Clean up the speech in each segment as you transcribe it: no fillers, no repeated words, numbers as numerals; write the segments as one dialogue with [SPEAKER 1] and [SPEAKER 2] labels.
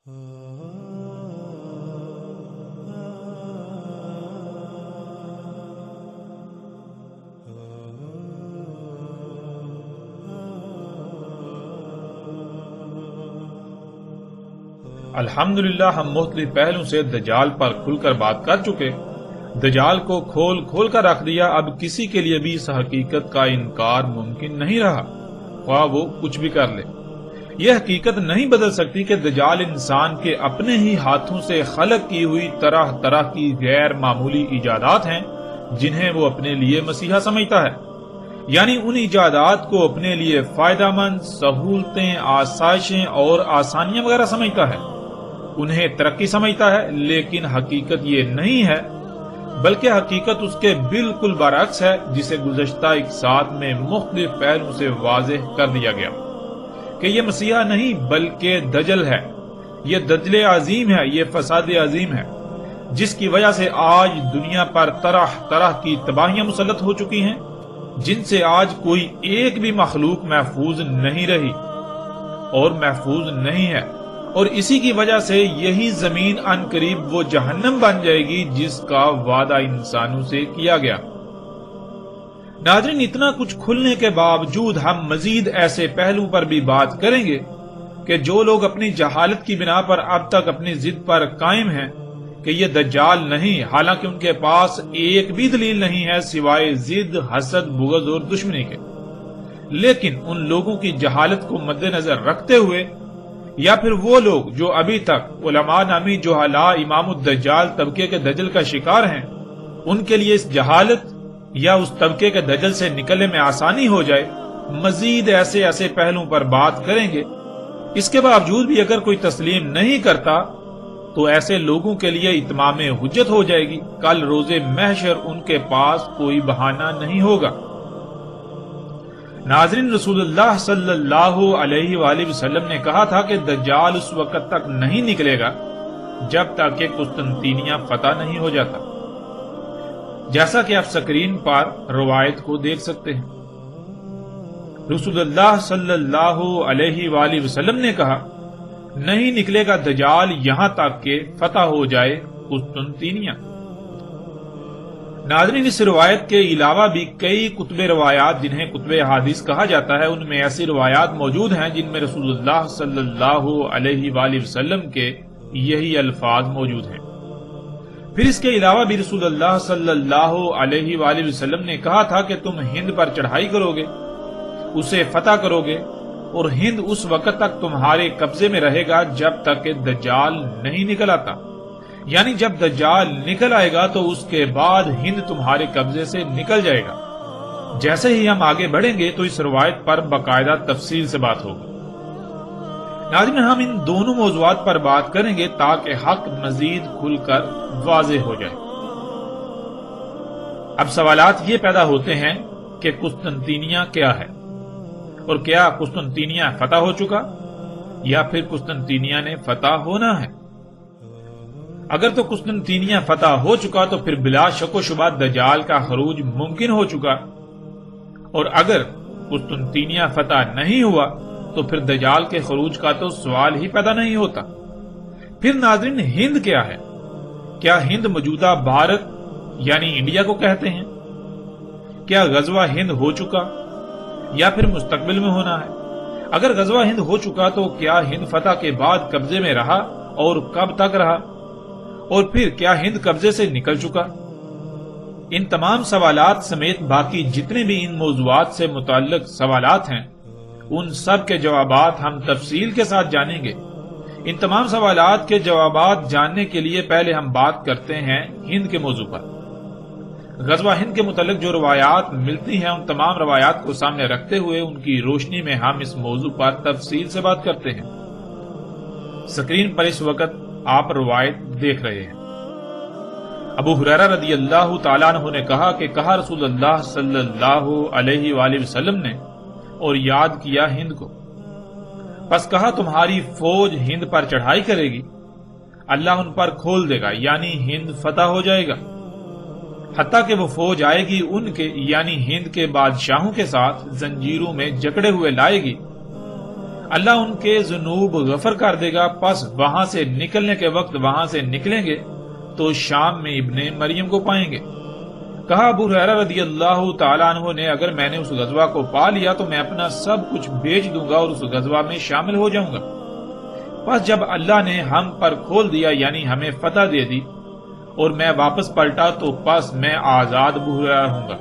[SPEAKER 1] الحمدللہ ہم مختلف پہلوں سے دجال پر کھل کر بات کر چکے۔ دجال کو کھول کر رکھ دیا، اب کسی کے لیے بھی اس حقیقت کا انکار ممکن نہیں رہا، خواہ وہ کچھ بھی کر لے۔ یہ حقیقت نہیں بدل سکتی کہ دجال انسان کے اپنے ہی ہاتھوں سے خلق کی ہوئی طرح طرح کی غیر معمولی ایجادات ہیں جنہیں وہ اپنے لیے مسیحا سمجھتا ہے، یعنی ان ایجادات کو اپنے لیے فائدہ مند، سہولتیں، آسائشیں اور آسانیاں وغیرہ سمجھتا ہے، انہیں ترقی سمجھتا ہے، لیکن حقیقت یہ نہیں ہے، بلکہ حقیقت اس کے بالکل برعکس ہے، جسے گزشتہ اقساط میں مختلف پہلوں سے واضح کر دیا گیا کہ یہ مسیحا نہیں بلکہ دجل ہے، یہ دجل عظیم ہے، یہ فساد عظیم ہے، جس کی وجہ سے آج دنیا پر طرح طرح کی تباہیاں مسلط ہو چکی ہیں، جن سے آج کوئی ایک بھی مخلوق محفوظ نہیں رہی اور محفوظ نہیں ہے، اور اسی کی وجہ سے یہی زمین ان قریب وہ جہنم بن جائے گی جس کا وعدہ انسانوں سے کیا گیا۔ ناظرین، اتنا کچھ کھلنے کے باوجود ہم مزید ایسے پہلو پر بھی بات کریں گے کہ جو لوگ اپنی جہالت کی بنا پر اب تک اپنی ضد پر قائم ہیں کہ یہ دجال نہیں، حالانکہ ان کے پاس ایک بھی دلیل نہیں ہے سوائے ضد، حسد، بغض اور دشمنی کے، لیکن ان لوگوں کی جہالت کو مد نظر رکھتے ہوئے، یا پھر وہ لوگ جو ابھی تک علماء نامی جہلاء امام الدجال طبقے کے دجل کا شکار ہیں، ان کے لیے اس جہالت یا اس طبقے کے دجل سے نکلنے میں آسانی ہو جائے، مزید ایسے پہلوں پر بات کریں گے۔ اس کے باوجود بھی اگر کوئی تسلیم نہیں کرتا تو ایسے لوگوں کے لیے اتمام حجت ہو جائے گی، کل روز محشر ان کے پاس کوئی بہانہ نہیں ہوگا۔ ناظرین، رسول اللہ صلی اللہ علیہ وآلہ وسلم نے کہا تھا کہ دجال اس وقت تک نہیں نکلے گا جب تک کہ قسطنطینیہ فتح نہیں ہو جاتا، جیسا کہ آپ سکرین پر روایت کو دیکھ سکتے ہیں۔ رسول اللہ صلی اللہ علیہ وآلہ وسلم نے کہا، نہیں نکلے گا دجال یہاں تک کہ فتح ہو جائے قسطنطینیہ۔ ناظرین، اس روایت کے علاوہ بھی کئی کتب روایات جنہیں کتب احادیث کہا جاتا ہے، ان میں ایسی روایات موجود ہیں جن میں رسول اللہ صلی اللہ علیہ وآلہ وسلم کے یہی الفاظ موجود ہیں۔ پھر اس کے علاوہ بھی رسول اللہ صلی اللہ علیہ وآلہ وسلم نے کہا تھا کہ تم ہند پر چڑھائی کرو گے، اسے فتح کرو گے، اور ہند اس وقت تک تمہارے قبضے میں رہے گا جب تک کہ دجال نہیں نکل آتا، یعنی جب دجال نکل آئے گا تو اس کے بعد ہند تمہارے قبضے سے نکل جائے گا۔ جیسے ہی ہم آگے بڑھیں گے تو اس روایت پر باقاعدہ تفصیل سے بات ہوگی۔ ناظرین، ہم ان دونوں موضوعات پر بات کریں گے تاکہ حق مزید کھل کر واضح ہو جائے۔ اب سوالات یہ پیدا ہوتے ہیں کہ قسطنطینیہ کیا ہے، اور کیا قسطنطینیہ فتح ہو چکا یا پھر قسطنطینیہ نے فتح ہونا ہے؟ اگر تو قسطنطینیہ فتح ہو چکا تو پھر بلا شک و شبہ دجال کا خروج ممکن ہو چکا، اور اگر قسطنطینیہ فتح نہیں ہوا تو پھر دجال کے خروج کا تو سوال ہی پیدا نہیں ہوتا۔ پھر ناظرین، ہند کیا ہے؟ کیا ہند موجودہ بھارت یعنی انڈیا کو کہتے ہیں؟ کیا غزوہ ہند ہو چکا یا پھر مستقبل میں ہونا ہے؟ اگر غزوہ ہند ہو چکا تو کیا ہند فتح کے بعد قبضے میں رہا اور کب تک رہا؟ اور پھر کیا ہند قبضے سے نکل چکا؟ ان تمام سوالات سمیت باقی جتنے بھی ان موضوعات سے متعلق سوالات ہیں، ان سب کے جوابات ہم تفصیل کے ساتھ جانیں گے۔ ان تمام سوالات کے جوابات جاننے کے لیے پہلے ہم بات کرتے ہیں ہند کے موضوع پر۔ غزوہ ہند کے متعلق جو روایات ملتی ہیں، ان تمام روایات کو سامنے رکھتے ہوئے ان کی روشنی میں ہم اس موضوع پر تفصیل سے بات کرتے ہیں۔ سکرین پر اس وقت آپ روایت دیکھ رہے ہیں۔ ابو ہریرہ رضی اللہ تعالیٰ عنہ نے کہا کہ کہا رسول اللہ صلی اللہ علیہ وآلہ وسلم نے، اور یاد کیا ہند کو، پس کہا تمہاری فوج ہند پر چڑھائی کرے گی، اللہ ان پر کھول دے گا، یعنی ہند فتح ہو جائے گا، حتیٰ کہ وہ فوج آئے گی ان کے یعنی ہند کے بادشاہوں کے ساتھ زنجیروں میں جکڑے ہوئے لائے گی، اللہ ان کے ذنوب غفر کر دے گا، پس وہاں سے نکلنے کے وقت وہاں سے نکلیں گے تو شام میں ابن مریم کو پائیں گے۔ کہا ابو ہریرہ رضی اللہ تعالیٰ عنہ نے اگر میں نے اس غزوہ کو پا لیا تو میں اپنا سب کچھ بیچ دوں گا اور اس غزوہ میں شامل ہو جاؤں گا۔ پس جب اللہ نے ہم پر کھول دیا یعنی ہمیں فتح دے دی اور میں واپس پلٹا تو پس میں آزاد ابو ہریرہ ہوں گا۔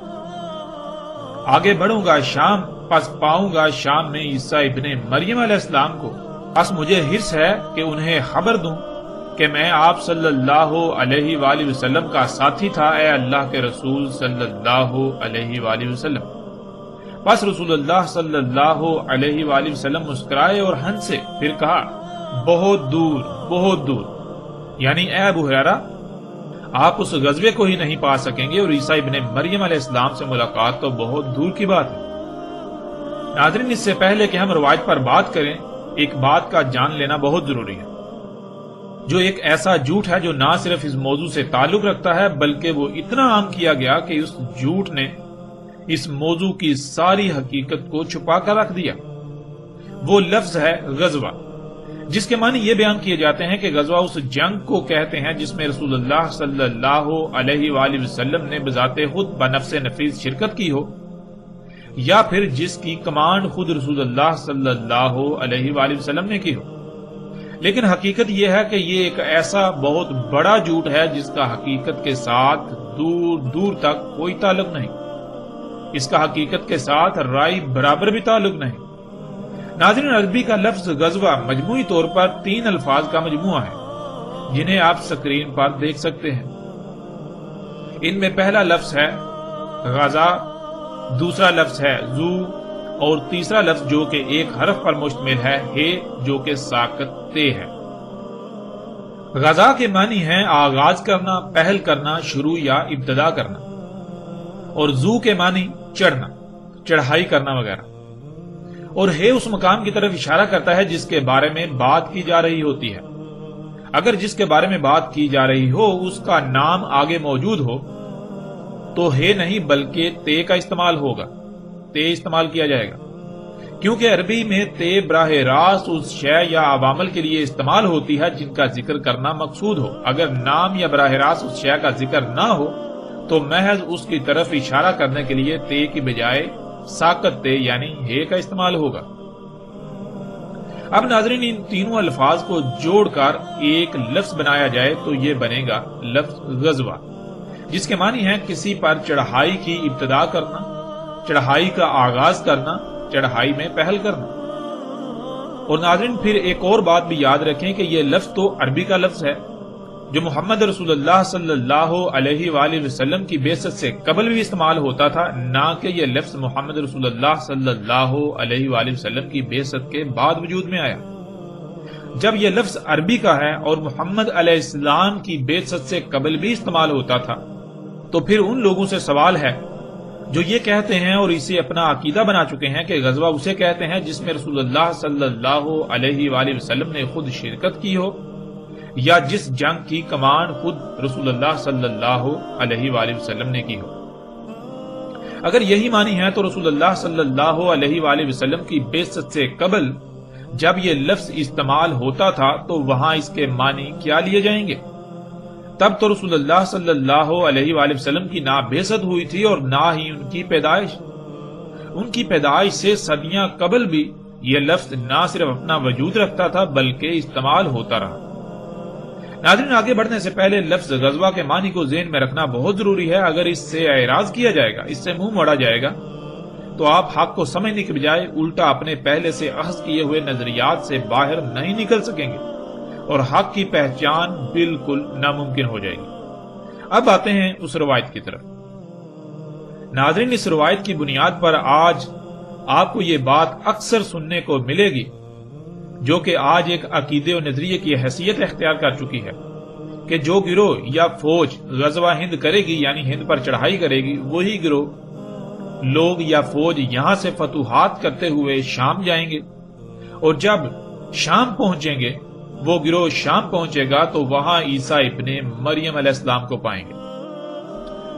[SPEAKER 1] آگے بڑھوں گا شام، پس پاؤں گا شام میں عیسیٰ ابن مریم علیہ السلام کو، پس مجھے حرص ہے کہ انہیں خبر دوں کہ میں آپ صلی اللہ علیہ وآلہ وسلم کا ساتھی تھا، اے اللہ کے رسول صلی اللہ علیہ وآلہ وسلم۔ پس رسول اللہ صلی اللہ علیہ وآلہ وسلم مسکرائے اور ہنسے، پھر کہا بہت دور بہت دور، یعنی اے ابو ہریرہ آپ اس غزوے کو ہی نہیں پا سکیں گے اور عیسیٰ ابن مریم علیہ السلام سے ملاقات تو بہت دور کی بات ہے۔ ناظرین، اس سے پہلے کہ ہم روایت پر بات کریں، ایک بات کا جان لینا بہت ضروری ہے، جو ایک ایسا جھوٹ ہے جو نہ صرف اس موضوع سے تعلق رکھتا ہے بلکہ وہ اتنا عام کیا گیا کہ اس جھوٹ نے اس موضوع کی ساری حقیقت کو چھپا کر رکھ دیا۔ وہ لفظ ہے غزوہ، جس کے معنی یہ بیان کیے جاتے ہیں کہ غزوہ اس جنگ کو کہتے ہیں جس میں رسول اللہ صلی اللہ علیہ وآلہ وسلم نے بذات خود بنفس نفیس شرکت کی ہو، یا پھر جس کی کمانڈ خود رسول اللہ صلی اللہ علیہ وآلہ وسلم نے کی ہو۔ لیکن حقیقت یہ ہے کہ یہ ایک ایسا بہت بڑا جھوٹ ہے جس کا حقیقت کے ساتھ دور دور تک کوئی تعلق نہیں، اس کا حقیقت کے ساتھ رائی برابر بھی تعلق نہیں۔ ناظرین، عربی کا لفظ غزوہ مجموعی طور پر 3 الفاظ کا مجموعہ ہے جنہیں آپ سکرین پر دیکھ سکتے ہیں۔ ان میں پہلا لفظ ہے غزا، دوسرا لفظ ہے زو اور تیسرا لفظ جو کہ ایک حرف پر مشتمل ہے جو کہ ساکت تے ہے۔ غزا کے معنی ہے آغاز کرنا، پہل کرنا، شروع یا ابتدا کرنا، اور زو کے معنی چڑھنا، چڑھائی کرنا وغیرہ، اور اس مقام کی طرف اشارہ کرتا ہے جس کے بارے میں بات کی جا رہی ہوتی ہے۔ اگر جس کے بارے میں بات کی جا رہی ہو اس کا نام آگے موجود ہو تو نہیں بلکہ تے کا استعمال ہوگا، تے استعمال کیا جائے گا، کیونکہ عربی میں تے براہ راست اس شے یا عوامل کے لیے استعمال ہوتی ہے جن کا ذکر کرنا مقصود ہو۔ اگر نام یا براہ راست اس شے کا ذکر نہ ہو تو محض اس کی طرف اشارہ کرنے کے لیے تے کی بجائے ساکت تے یعنی کا استعمال ہوگا۔ اب ناظرین، ان تینوں الفاظ کو جوڑ کر ایک لفظ بنایا جائے تو یہ بنے گا لفظ غزوہ، جس کے معنی ہے کسی پر چڑھائی کی ابتدا کرنا، چڑھائی کا آغاز کرنا، چڑھائی میں پہل کرنا۔ اور ناظرین، پھر ایک اور بات بھی یاد رکھیں کہ یہ لفظ تو عربی کا لفظ ہے جو محمد رسول اللہ صلی اللہ علیہ وآلہ وسلم کی بعثت سے قبل بھی استعمال ہوتا تھا، نہ کہ یہ لفظ محمد رسول اللہ صلی اللہ علیہ وآلہ وسلم کی بعثت کے بعد وجود میں آیا۔ جب یہ لفظ عربی کا ہے اور محمد علیہ السلام کی بعثت سے قبل بھی استعمال ہوتا تھا تو پھر ان لوگوں سے سوال ہے جو یہ کہتے ہیں اور اسے اپنا عقیدہ بنا چکے ہیں کہ غزوہ اسے کہتے ہیں جس میں رسول اللہ صلی اللہ علیہ وآلہ وسلم نے خود شرکت کی ہو یا جس جنگ کی کمانڈ خود رسول اللہ صلی اللہ علیہ وآلہ وسلم نے کی ہو۔ اگر یہی معنی ہے تو رسول اللہ صلی اللہ علیہ وآلہ وسلم کی بعثت سے قبل جب یہ لفظ استعمال ہوتا تھا تو وہاں اس کے معنی کیا لیے جائیں گے؟ تب تو رسول اللہ صلی اللہ علیہ وآلہ وسلم کی نہ بعثت ہوئی تھی اور نہ ہی ان کی پیدائش۔ ان کی پیدائش سے صدیاں قبل بھی یہ لفظ نہ صرف اپنا وجود رکھتا تھا بلکہ استعمال ہوتا رہا۔ ناظرین، آگے بڑھنے سے پہلے لفظ غزوہ کے معنی کو ذہن میں رکھنا بہت ضروری ہے۔ اگر اس سے اعراض کیا جائے گا، اس سے منہ موڑا جائے گا تو آپ حق کو سمجھنے کے بجائے الٹا اپنے پہلے سے اخذ کیے ہوئے نظریات سے باہر نہیں نکل سکیں گے اور حق کی پہچان بالکل ناممکن ہو جائے گی۔ اب آتے ہیں اس روایت کی طرف۔ ناظرین، اس روایت کی بنیاد پر آج آپ کو یہ بات اکثر سننے کو ملے گی جو کہ آج ایک عقیدے و نظریے کی حیثیت اختیار کر چکی ہے کہ جو گروہ یا فوج غزوہ ہند کرے گی یعنی ہند پر چڑھائی کرے گی، وہی گروہ لوگ یا فوج یہاں سے فتوحات کرتے ہوئے شام جائیں گے، اور جب شام پہنچیں گے، وہ گروہ شام پہنچے گا تو وہاں عیسیٰ ابن مریم علیہ السلام کو پائیں گے۔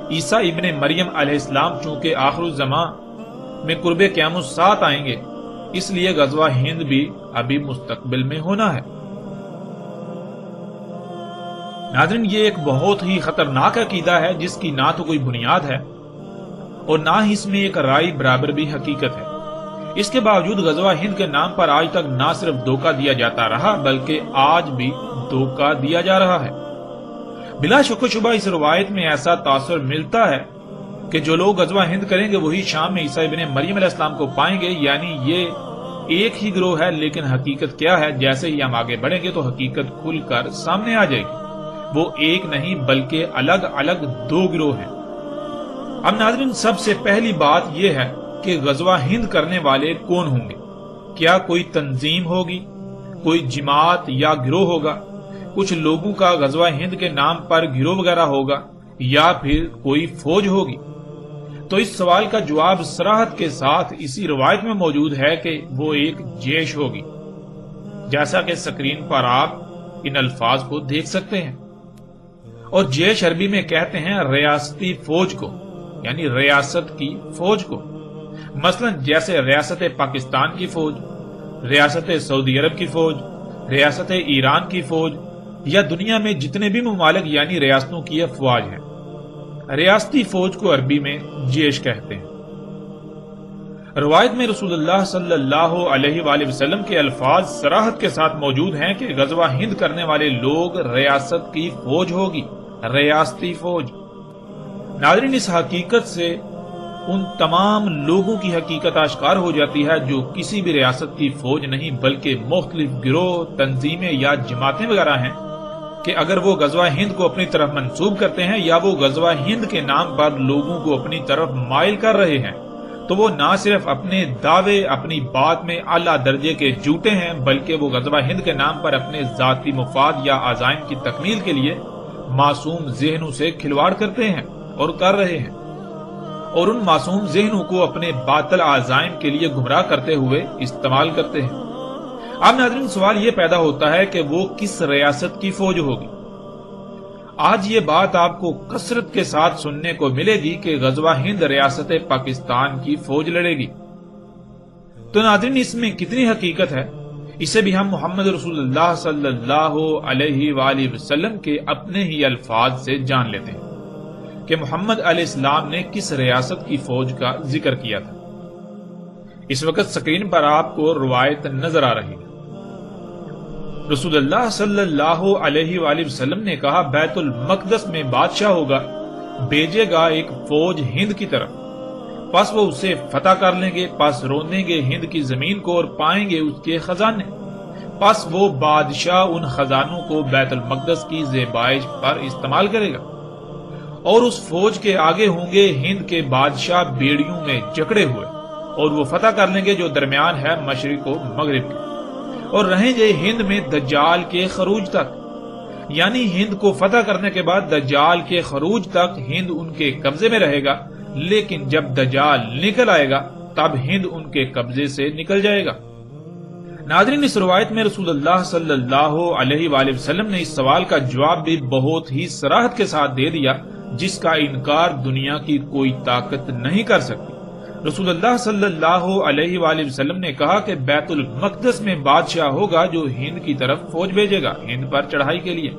[SPEAKER 1] عیسیٰ ابن مریم علیہ السلام چونکہ آخر الزمان میں قرب قیام الساعت آئیں گے اس لیے غزوہ ہند بھی ابھی مستقبل میں ہونا ہے۔ ناظرین، یہ ایک بہت ہی خطرناک عقیدہ ہے جس کی نہ تو کوئی بنیاد ہے اور نہ ہی اس میں ایک رائے برابر بھی حقیقت ہے۔ اس کے باوجود غزوہ ہند کے نام پر آج تک نہ صرف دھوکہ دیا جاتا رہا بلکہ آج بھی دھوکہ دیا جا رہا ہے۔ بلا شک و شبہ اس روایت میں ایسا تاثر ملتا ہے کہ جو لوگ غزوہ ہند کریں گے وہی شام میں عیسیٰ ابن مریم علیہ السلام کو پائیں گے، یعنی یہ ایک ہی گروہ ہے، لیکن حقیقت کیا ہے؟ جیسے ہی ہم آگے بڑھیں گے تو حقیقت کھل کر سامنے آ جائے گی۔ وہ ایک نہیں بلکہ الگ الگ دو گروہ ہیں۔ اب ناظرین، سب سے پہلی بات یہ ہے کہ غزوہ ہند کرنے والے کون ہوں گے؟ کیا کوئی تنظیم ہوگی، کوئی جماعت یا گروہ ہوگا، کچھ لوگوں کا غزوہ ہند کے نام پر گروہ وغیرہ ہوگا، یا پھر کوئی فوج ہوگی؟ تو اس سوال کا جواب صراحت کے ساتھ اسی روایت میں موجود ہے کہ وہ ایک جیش ہوگی، جیسا کہ سکرین پر آپ ان الفاظ کو دیکھ سکتے ہیں۔ اور جیش عربی میں کہتے ہیں ریاستی فوج کو، یعنی ریاست کی فوج کو۔ مثلا جیسے ریاست پاکستان کی فوج، ریاست سعودی عرب کی فوج، ریاست ایران کی فوج، یا دنیا میں جتنے بھی ممالک یعنی ریاستوں کی افواج ہیں، ریاستی فوج کو عربی میں جیش کہتے ہیں۔ روایت میں رسول اللہ صلی اللہ علیہ وآلہ وسلم کے الفاظ صراحت کے ساتھ موجود ہیں کہ غزوہ ہند کرنے والے لوگ ریاست کی فوج ہوگی، ریاستی فوج۔ ناظرین، اس حقیقت سے ان تمام لوگوں کی حقیقت آشکار ہو جاتی ہے جو کسی بھی ریاست کی فوج نہیں بلکہ مختلف گروہ، تنظیمیں یا جماعتیں وغیرہ ہیں، کہ اگر وہ غزوہ ہند کو اپنی طرف منسوب کرتے ہیں یا وہ غزوہ ہند کے نام پر لوگوں کو اپنی طرف مائل کر رہے ہیں تو وہ نہ صرف اپنے دعوے، اپنی بات میں اعلیٰ درجے کے جھوٹے ہیں بلکہ وہ غزوہ ہند کے نام پر اپنے ذاتی مفاد یا عزائم کی تکمیل کے لیے معصوم ذہنوں سے کھلواڑ کرتے ہیں اور کر رہے ہیں، اور ان معصوم ذہنوں کو اپنے باطل عزائم کے لیے گمراہ کرتے ہوئے استعمال کرتے ہیں۔ اب ناظرین، سوال یہ پیدا ہوتا ہے کہ وہ کس ریاست کی فوج ہوگی؟ آج یہ بات آپ کو کثرت کے ساتھ سننے کو ملے گی کہ غزوہ ہند ریاست پاکستان کی فوج لڑے گی۔ تو ناظرین، اس میں کتنی حقیقت ہے اسے بھی ہم محمد رسول اللہ صلی اللہ علیہ وآلہ وسلم کے اپنے ہی الفاظ سے جان لیتے ہیں کہ محمد علیہ السلام نے کس ریاست کی فوج کا ذکر کیا تھا۔ اس وقت سکرین پر آپ کو روایت نظر آ رہی ہے۔ رسول اللہ صلی اللہ علیہ وآلہ وسلم نے کہا، بیت المقدس میں بادشاہ ہوگا، بھیجے گا ایک فوج ہند کی طرف، پس وہ اسے فتح کر لیں گے، پس روندیں گے ہند کی زمین کو اور پائیں گے اس کے خزانے، پس وہ بادشاہ ان خزانوں کو بیت المقدس کی زیبائش پر استعمال کرے گا، اور اس فوج کے آگے ہوں گے ہند کے بادشاہ بیڑیوں میں جکڑے ہوئے، اور وہ فتح کر لیں گے جو درمیان ہے مشرق و مغرب کے، اور رہیں گے ہند میں دجال کے خروج تک، یعنی ہند کو فتح کرنے کے بعد دجال کے خروج تک ہند ان کے قبضے میں رہے گا، لیکن جب دجال نکل آئے گا تب ہند ان کے قبضے سے نکل جائے گا۔ ناظرین، اس روایت میں رسول اللہ صلی اللہ علیہ وآلہ وسلم نے اس سوال کا جواب بھی بہت ہی صراحت کے ساتھ دے دیا جس کا انکار دنیا کی کوئی طاقت نہیں کر سکتی۔ رسول اللہ صلی اللہ علیہ وآلہ وسلم نے کہا کہ بیت المقدس میں بادشاہ ہوگا جو ہند کی طرف فوج بھیجے گا ہند پر چڑھائی کے لیے،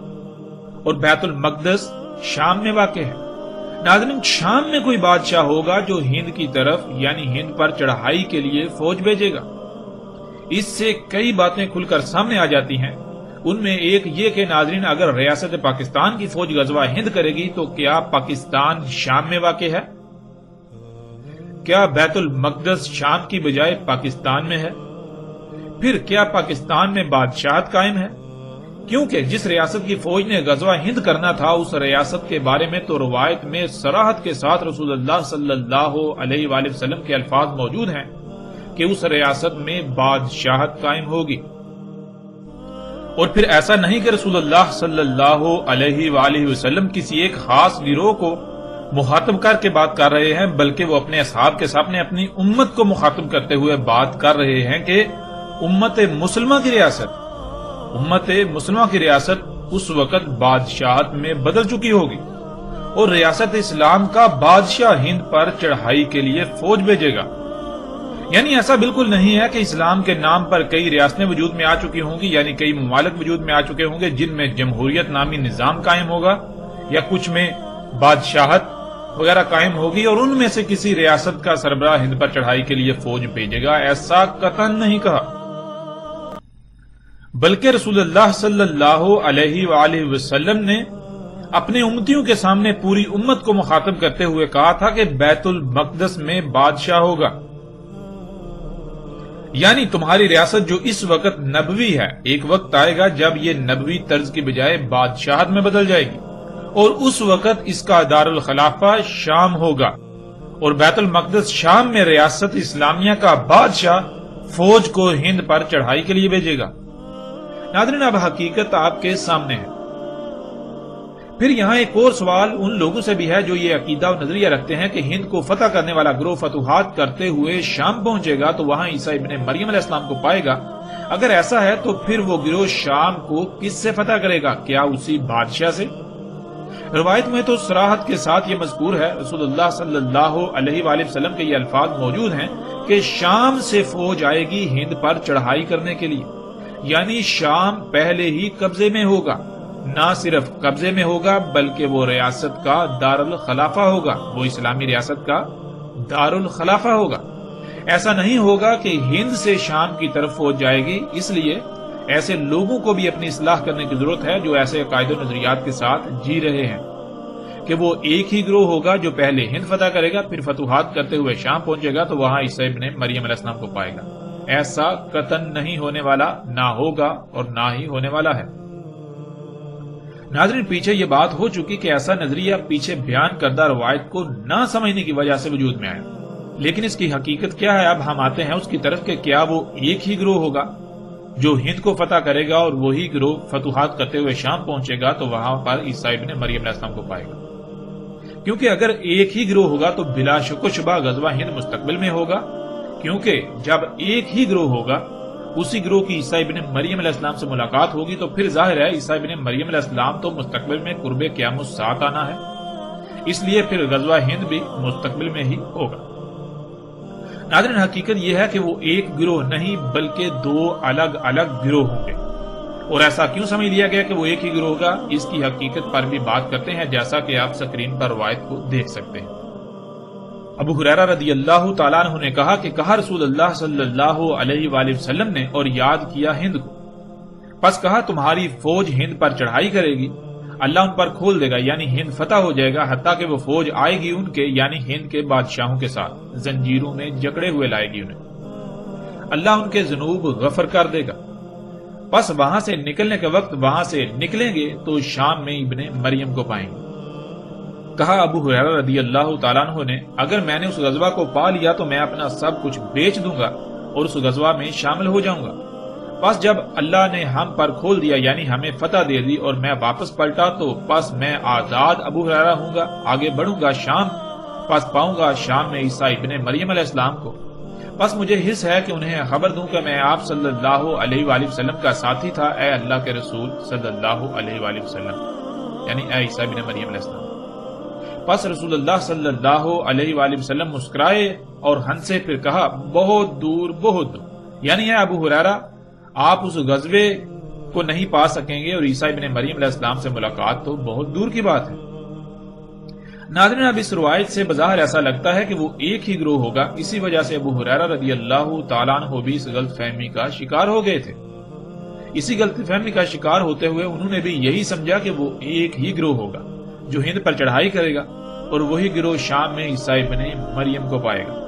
[SPEAKER 1] اور بیت المقدس شام میں واقع ہے۔ ناظرین، شام میں کوئی بادشاہ ہوگا جو ہند کی طرف یعنی ہند پر چڑھائی کے لیے فوج بھیجے گا۔ اس سے کئی باتیں کھل کر سامنے آ جاتی ہیں، ان میں ایک یہ کہ ناظرین، اگر ریاست پاکستان کی فوج غزوہ ہند کرے گی تو کیا پاکستان شام میں واقع ہے؟ کیا بیت المقدس شام کی بجائے پاکستان میں ہے؟ پھر کیا پاکستان میں بادشاہت قائم ہے؟ کیونکہ جس ریاست کی فوج نے غزوہ ہند کرنا تھا اس ریاست کے بارے میں تو روایت میں صراحت کے ساتھ رسول اللہ صلی اللہ علیہ وآلہ وسلم کے الفاظ موجود ہیں کہ اس ریاست میں بادشاہت قائم ہوگی۔ اور پھر ایسا نہیں کہ رسول اللہ صلی اللہ علیہ وآلہ وسلم کسی ایک خاص گروہ کو مخاطب کر کے بات کر رہے ہیں، بلکہ وہ اپنے اصحاب کے سامنے اپنی امت کو مخاطب کرتے ہوئے بات کر رہے ہیں کہ امت مسلمہ کی ریاست اس وقت بادشاہت میں بدل چکی ہوگی اور ریاست اسلام کا بادشاہ ہند پر چڑھائی کے لیے فوج بھیجے گا۔ یعنی ایسا بالکل نہیں ہے کہ اسلام کے نام پر کئی ریاستیں وجود میں آ چکی ہوں گی، یعنی کئی ممالک وجود میں آ چکے ہوں گے جن میں جمہوریت نامی نظام قائم ہوگا یا کچھ میں بادشاہت وغیرہ قائم ہوگی اور ان میں سے کسی ریاست کا سربراہ ہند پر چڑھائی کے لیے فوج بھیجے گا، ایسا قطعاً نہیں کہا۔ بلکہ رسول اللہ صلی اللہ علیہ وآلہ وسلم نے اپنے امتیوں کے سامنے پوری امت کو مخاطب کرتے ہوئے کہا تھا کہ بیت المقدس میں بادشاہ ہوگا، یعنی تمہاری ریاست جو اس وقت نبوی ہے، ایک وقت آئے گا جب یہ نبوی طرز کی بجائے بادشاہت میں بدل جائے گی، اور اس وقت اس کا دارالخلافہ شام ہوگا، اور بیت المقدس شام میں ریاست اسلامیہ کا بادشاہ فوج کو ہند پر چڑھائی کے لیے بھیجے گا۔ ناظرین، اب حقیقت آپ کے سامنے ہے۔ پھر یہاں ایک اور سوال ان لوگوں سے بھی ہے جو یہ عقیدہ و نظریہ رکھتے ہیں کہ ہند کو فتح کرنے والا گروہ فتوحات کرتے ہوئے شام پہنچے گا تو وہاں عیسیٰ ابن مریم علیہ السلام کو پائے گا۔ اگر ایسا ہے تو پھر وہ گروہ شام کو کس سے فتح کرے گا؟ کیا اسی بادشاہ سے؟ روایت میں تو صراحت کے ساتھ یہ مذکور ہے، رسول اللہ صلی اللہ علیہ وآلہ وسلم کے یہ الفاظ موجود ہیں کہ شام سے فوج آئے گی ہند پر چڑھائی کرنے کے لیے، یعنی شام پہلے ہی قبضے میں ہوگا، نہ صرف قبضے میں ہوگا بلکہ وہ ریاست کا دارالخلافہ ہوگا، وہ اسلامی ریاست کا دارالخلافہ ہوگا۔ ایسا نہیں ہوگا کہ ہند سے شام کی طرف فوج جائے گی، اس لیے ایسے لوگوں کو بھی اپنی اصلاح کرنے کی ضرورت ہے جو ایسے عقائد و نظریات کے ساتھ جی رہے ہیں کہ وہ ایک ہی گروہ ہوگا جو پہلے ہند فتح کرے گا، پھر فتوحات کرتے ہوئے شام پہنچے گا تو وہاں عیسیٰ ابن مریم علیہ السلام کو پائے گا۔ ایسا قطعاً نہیں ہونے والا، نہ ہوگا اور نہ ہی ہونے والا ہے۔ ناظرین، پیچھے یہ بات ہو چکی کہ ایسا نظریہ پیچھے بیان کردہ روایت کو نہ سمجھنے کی وجہ سے وجود میں آیا، لیکن اس کی حقیقت کیا ہے؟ اب ہم آتے ہیں اس کی طرف کہ کیا وہ ایک ہی گروہ ہوگا جو ہند کو فتح کرے گا اور وہی گروہ فتوحات کرتے ہوئے شام پہنچے گا تو وہاں پر عیسیٰ ابن مریم علیہ السلام کو پائے گا؟ کیونکہ اگر ایک ہی گروہ ہوگا تو بلا شک و شبہ غزوہ ہند مستقبل میں ہوگا، کیونکہ جب ایک ہی گروہ ہوگا، اسی گروہ کی عیسیٰ ابن مریم علیہ السلام سے ملاقات ہوگی تو پھر ظاہر ہے عیسیٰ ابن مریم علیہ السلام تو مستقبل میں قرب قیام الساعۃ آنا ہے، اس لیے پھر غزوہ ہند بھی مستقبل میں ہی ہوگا۔ ناظرین، حقیقت یہ ہے کہ وہ ایک گروہ نہیں بلکہ دو الگ الگ گروہ ہوں گے، اور ایسا کیوں سمجھ لیا گیا کہ وہ ایک ہی گروہ ہوگا؟ اس کی حقیقت پر بھی بات کرتے ہیں، جیسا کہ آپ سکرین پر روایت کو دیکھ سکتے ہیں۔ ابو ہریرہ رضی اللہ تعالیٰ عنہ نے کہا کہ کہا رسول اللہ صلی اللہ علیہ وآلہ وسلم نے اور یاد کیا ہند کو، پس کہا تمہاری فوج ہند پر چڑھائی کرے گی، اللہ ان پر کھول دے گا، یعنی ہند فتح ہو جائے گا، حتیٰ کہ وہ فوج آئے گی ان کے یعنی ہند کے بادشاہوں کے ساتھ، زنجیروں میں جکڑے ہوئے لائے گی انہیں، اللہ ان کے ذنوب غفر کر دے گا۔ پس وہاں سے نکلنے کے وقت وہاں سے نکلیں گے تو شام میں ابن مریم کو پائیں گے۔ کہا ابو ہریرہ رضی اللہ تعالیٰ عنہ نے اگر میں نے اس غزوہ کو پا لیا تو میں اپنا سب کچھ بیچ دوں گا اور اس غزوہ میں شامل ہو جاؤں گا۔ پس جب اللہ نے ہم پر کھول دیا یعنی ہمیں فتح دے دی اور میں واپس پلٹا تو پس میں آزاد ابو ہریرہ ہوں گا، آگے بڑھوں گا شام، پس پاؤں گا شام میں عیسیٰ ابن مریم علیہ السلام کو۔ پس مجھے حس ہے کہ انہیں خبر دوں کہ میں آپ صلی اللہ علیہ وآلہ وسلم کا ساتھی تھا، اے اللہ کے رسول صلی اللہ علیہ وآلہ وسلم، یعنی اے عیسیٰ ابن مریم علیہ السلام۔ پس رسول اللہ صلی اللہ علیہ وآلہ وسلم مسکرائے اور ہنسے، پھر کہا بہت دور بہت دور، یعنی اے ابو ہریرہ آپ اس غزوے کو نہیں پا سکیں گے اور عیسیٰ ابن مریم علیہ السلام سے ملاقات تو بہت دور کی بات ہے۔ ناظرین، اب اس روایت سے بظاہر ایسا لگتا ہے کہ وہ ایک ہی گروہ ہوگا، اسی وجہ سے ابو ہریرہ رضی اللہ تعالیٰ عنہ بھی اس غلط فہمی کا شکار ہو گئے تھے۔ اسی غلط فہمی کا شکار ہوتے ہوئے انہوں نے بھی یہی سمجھا کہ وہ ایک ہی گروہ ہوگا جو ہند پر چڑھائی کرے گا اور وہی گروہ شام میں عیسیٰ ابن مریم کو پائے گا۔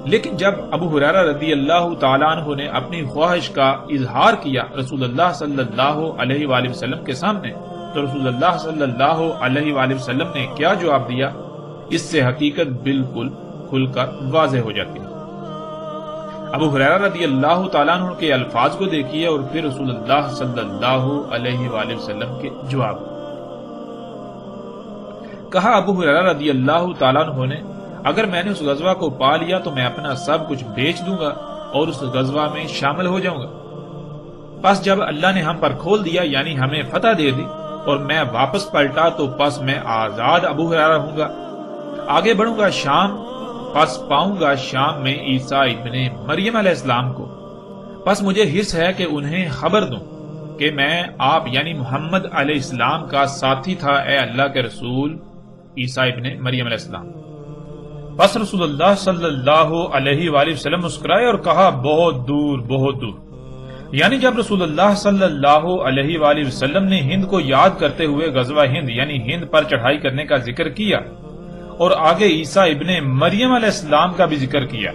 [SPEAKER 1] لیکن جب ابو ہریرہ رضی اللہ تعالیٰ عنہ نے اپنی خواہش کا اظہار کیا رسول اللہ صلی اللہ علیہ وآلہ وسلم کے سامنے تو رسول اللہ صلی اللہ علیہ وآلہ وسلم نے کیا جواب دیا، اس سے حقیقت بالکل کھل کر واضح ہو جاتی ہے۔ ابو ہریرہ رضی اللہ تعالیٰ عنہ کے الفاظ کو دیکھیے اور پھر رسول اللہ صلی اللہ علیہ وآلہ وسلم کے جواب۔ کہا ابو ہریرہ رضی اللہ تعالیٰ عنہ نے اگر میں نے اس غزوہ کو پا لیا تو میں اپنا سب کچھ بیچ دوں گا اور اس غزوہ میں شامل ہو جاؤں گا۔ پس جب اللہ نے ہم پر کھول دیا یعنی ہمیں فتح دے دی اور میں واپس پلٹا تو پس میں آزاد ابو ہریرہ ہوں گا، آگے بڑھوں گا شام، پس پاؤں گا شام میں عیسیٰ ابن مریم علیہ السلام کو، پس مجھے حرص ہے کہ انہیں خبر دوں کہ میں آپ یعنی محمد علیہ السلام کا ساتھی تھا، اے اللہ کے رسول عیسیٰ ابن مریم علیہ السلام۔ پس رسول اللہ صلی اللہ علیہ وآلہ وسلم مسکرائے اور کہا بہت دور بہت دور، یعنی جب رسول اللہ صلی اللہ علیہ وآلہ وسلم نے ہند کو یاد کرتے ہوئے غزوہ ہند یعنی ہند پر چڑھائی کرنے کا ذکر کیا اور آگے عیسیٰ ابن مریم علیہ السلام کا بھی ذکر کیا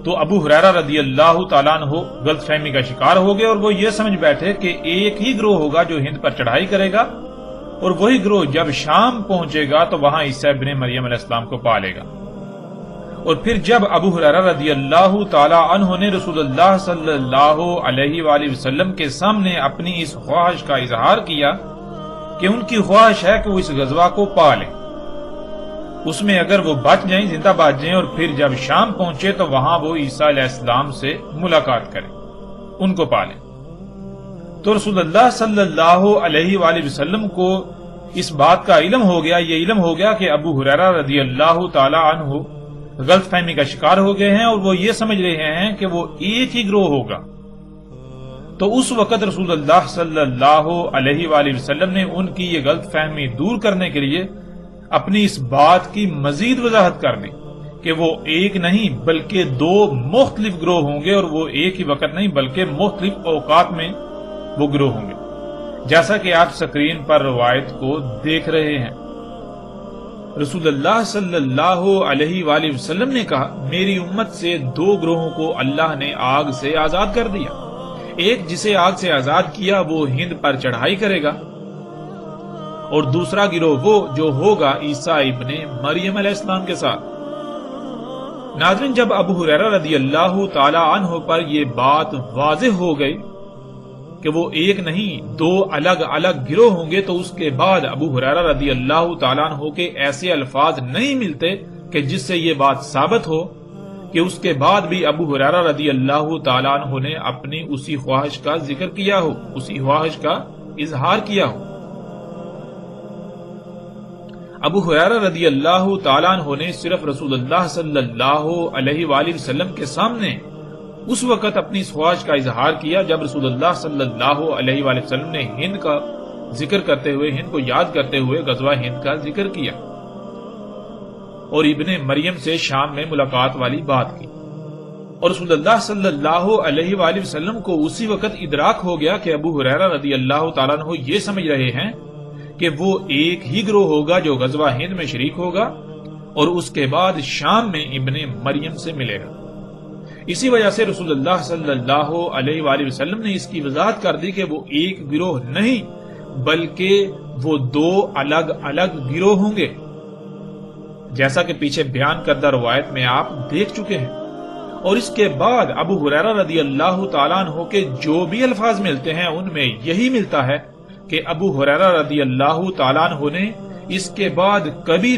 [SPEAKER 1] تو ابو ہریرہ رضی اللہ تعالیٰ عنہ غلط فہمی کا شکار ہو گئے اور وہ یہ سمجھ بیٹھے کہ ایک ہی گروہ ہوگا جو ہند پر چڑھائی کرے گا اور وہی گروہ جب شام پہنچے گا تو وہاں عیسیٰ ابن مریم علیہ السلام کو پالے گا۔ اور پھر جب ابو ہریرہ رضی اللہ تعالی عنہ نے رسول اللہ صلی اللہ علیہ وآلہ وسلم کے سامنے اپنی اس خواہش کا اظہار کیا کہ ان کی خواہش ہے کہ وہ اس غزوہ کو پالیں، اس میں اگر وہ بچ جائیں زندہ بچ جائیں اور پھر جب شام پہنچے تو وہاں وہ عیسیٰ علیہ السلام سے ملاقات کریں، ان کو پالیں۔ تو رسول اللہ صلی اللہ علیہ وآلہ وسلم کو اس بات کا علم ہو گیا، یہ علم ہو گیا کہ ابو ہریرہ رضی اللہ تعالی عنہ غلط فہمی کا شکار ہو گئے ہیں اور وہ یہ سمجھ رہے ہیں کہ وہ ایک ہی گروہ ہوگا۔ تو اس وقت رسول اللہ صلی اللہ علیہ وآلہ وسلم نے ان کی یہ غلط فہمی دور کرنے کے لیے اپنی اس بات کی مزید وضاحت کر دی کہ وہ ایک نہیں بلکہ دو مختلف گروہ ہوں گے، اور وہ ایک ہی وقت نہیں بلکہ مختلف اوقات میں وہ گروہ ہوں گے، جیسا کہ آپ سکرین پر روایت کو دیکھ رہے ہیں۔ رسول اللہ صلی اللہ علیہ وآلہ وسلم نے کہا میری امت سے دو گروہوں کو اللہ نے آگ سے آزاد کر دیا، ایک جسے آگ سے آزاد کیا وہ ہند پر چڑھائی کرے گا، اور دوسرا گروہ وہ جو ہوگا عیسیٰ ابن مریم علیہ السلام کے ساتھ۔ ناظرین، جب ابو ہریرہ رضی اللہ تعالی عنہ پر یہ بات واضح ہو گئی کہ وہ ایک نہیں دو الگ الگ گروہ ہوں گے تو اس کے بعد ابو ہریرہ رضی اللہ تعالیٰ عنہ کے ایسے الفاظ نہیں ملتے کہ جس سے یہ بات ثابت ہو کہ اس کے بعد بھی ابو ہریرہ رضی اللہ تعالیٰ عنہ نے اپنی اسی خواہش کا ذکر کیا ہو، اسی خواہش کا اظہار کیا ہو۔ ابو ہریرہ رضی اللہ تعالیٰ عنہ نے صرف رسول اللہ صلی اللہ علیہ وآلہ وسلم کے سامنے اس وقت اپنی اس خواہش کا اظہار کیا جب رسول اللہ صلی اللہ علیہ وآلہ وسلم نے ہند کا ذکر کرتے ہوئے، ہند کو یاد کرتے ہوئے غزوہ ہند کا ذکر کیا اور ابن مریم سے شام میں ملاقات والی بات کی، اور رسول اللہ صلی اللہ علیہ وآلہ وسلم کو اسی وقت ادراک ہو گیا کہ ابو ہریرہ رضی اللہ تعالیٰ عنہ یہ سمجھ رہے ہیں کہ وہ ایک ہی گروہ ہوگا جو غزوہ ہند میں شریک ہوگا اور اس کے بعد شام میں ابن مریم سے ملے گا۔ اسی وجہ سے رسول اللہ صلی اللہ علیہ وآلہ وسلم نے اس کی وضاحت کر دی کہ وہ ایک گروہ نہیں بلکہ وہ دو الگ الگ گروہ ہوں گے، جیسا کہ پیچھے بیان کردہ روایت میں آپ دیکھ چکے ہیں۔ اور اس کے بعد ابو ہریرہ رضی اللہ تعالیٰ عنہ کے جو بھی الفاظ ملتے ہیں ان میں یہی ملتا ہے کہ ابو ہریرہ رضی اللہ تعالیٰ عنہ نے اس کے بعد کبھی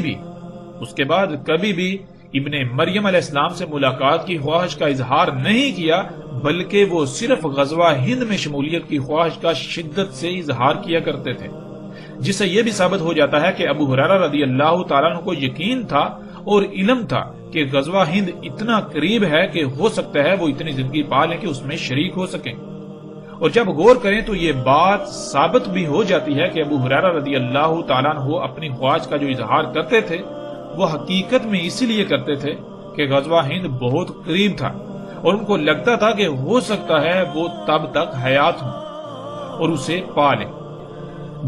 [SPEAKER 1] بھی ابن مریم علیہ السلام سے ملاقات کی خواہش کا اظہار نہیں کیا، بلکہ وہ صرف غزوہ ہند میں شمولیت کی خواہش کا شدت سے اظہار کیا کرتے تھے، جس سے یہ بھی ثابت ہو جاتا ہے کہ ابو ہریرہ رضی اللہ تعالیٰ عنہ کو یقین تھا اور علم تھا کہ غزوہ ہند اتنا قریب ہے کہ ہو سکتا ہے وہ اتنی زندگی پا لیں کہ اس میں شریک ہو سکیں۔ اور جب غور کریں تو یہ بات ثابت بھی ہو جاتی ہے کہ ابو ہریرہ رضی اللہ تعالیٰ عنہ اپنی خواہش کا جو اظہار کرتے تھے وہ حقیقت میں اسی لیے کرتے تھے کہ غزوہ ہند بہت قریب تھا اور ان کو لگتا تھا کہ ہو سکتا ہے وہ تب تک حیات ہوں اور اسے پا لیں۔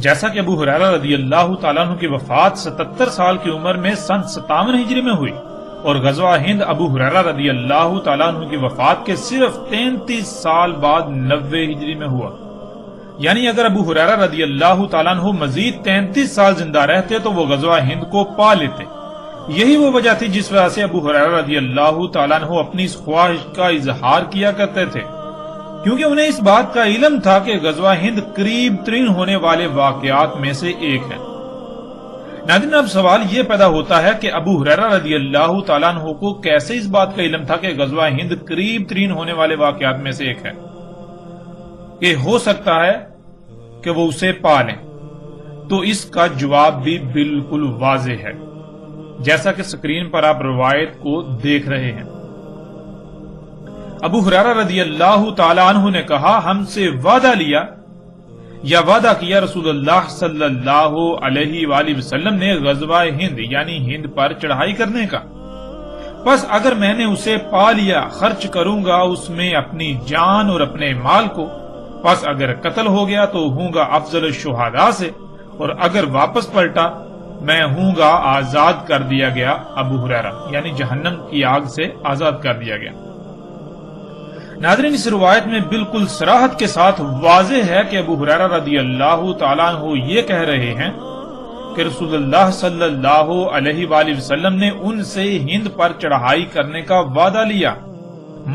[SPEAKER 1] جیسا کہ ابو ہریرہ رضی اللہ تعالیٰ عنہ کی وفات 77 سال کی عمر میں سن 57 ہجری میں ہوئی اور غزوہ ہند ابو ہریرہ رضی اللہ تعالیٰ عنہ کی وفات کے صرف 33 سال بعد 90 ہجری میں ہوا، یعنی اگر ابو ہریرہ رضی اللہ تعالیٰ عنہ مزید 33 سال زندہ رہتے تو وہ غزوہ ہند کو پا لیتے۔ یہی وہ وجہ تھی جس وجہ سے ابو ہریرہ رضی اللہ تعالیٰ عنہ اپنی اس خواہش کا اظہار کیا کرتے تھے، کیونکہ انہیں اس بات کا علم تھا کہ غزوہ ہند قریب ترین ہونے والے واقعات میں سے ایک ہے۔ ناظرین، اب سوال یہ پیدا ہوتا ہے کہ ابو ہریرہ رضی اللہ تعالیٰ عنہ کو کیسے اس بات کا علم تھا کہ غزوہ ہند قریب ترین ہونے والے واقعات میں سے ایک ہے، کہ ہو سکتا ہے کہ وہ اسے پا لیں؟ تو اس کا جواب بھی بالکل واضح ہے۔ جیسا کہ سکرین پر آپ روایت کو دیکھ رہے ہیں۔ ابو ہریرہ رضی اللہ تعالی عنہ نے کہا ہم سے وعدہ لیا یا وعدہ کیا رسول اللہ صلی اللہ علیہ وآلہ وسلم نے غزوہ ہند یعنی ہند پر چڑھائی کرنے کا، بس اگر میں نے اسے پا لیا خرچ کروں گا اس میں اپنی جان اور اپنے مال کو، بس اگر قتل ہو گیا تو ہوں گا افضل الشہداء سے، اور اگر واپس پلٹا میں ہوں گا آزاد کر دیا گیا ابو ہریرہ، یعنی جہنم کی آگ سے آزاد کر دیا گیا۔ ناظرین، اس روایت میں بالکل صراحت کے ساتھ واضح ہے کہ ابو ہریرہ رضی اللہ تعالیٰ عنہ یہ کہہ رہے ہیں کہ رسول اللہ صلی اللہ علیہ وآلہ وسلم نے ان سے ہند پر چڑھائی کرنے کا وعدہ لیا۔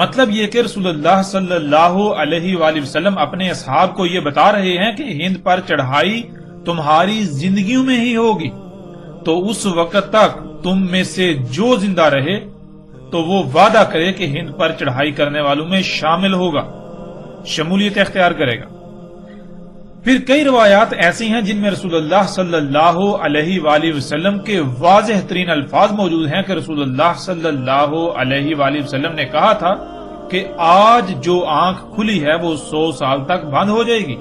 [SPEAKER 1] مطلب یہ کہ رسول اللہ صلی اللہ علیہ وآلہ وسلم اپنے اصحاب کو یہ بتا رہے ہیں کہ ہند پر چڑھائی تمہاری زندگیوں میں ہی ہوگی، تو اس وقت تک تم میں سے جو زندہ رہے تو وہ وعدہ کرے کہ ہند پر چڑھائی کرنے والوں میں شامل ہوگا، شمولیت اختیار کرے گا۔ پھر کئی روایات ایسی ہیں جن میں رسول اللہ صلی اللہ علیہ وآلہ وسلم کے واضح ترین الفاظ موجود ہیں کہ رسول اللہ صلی اللہ علیہ وآلہ وسلم نے کہا تھا کہ آج جو آنکھ کھلی ہے وہ 100 سال تک بند ہو جائے گی۔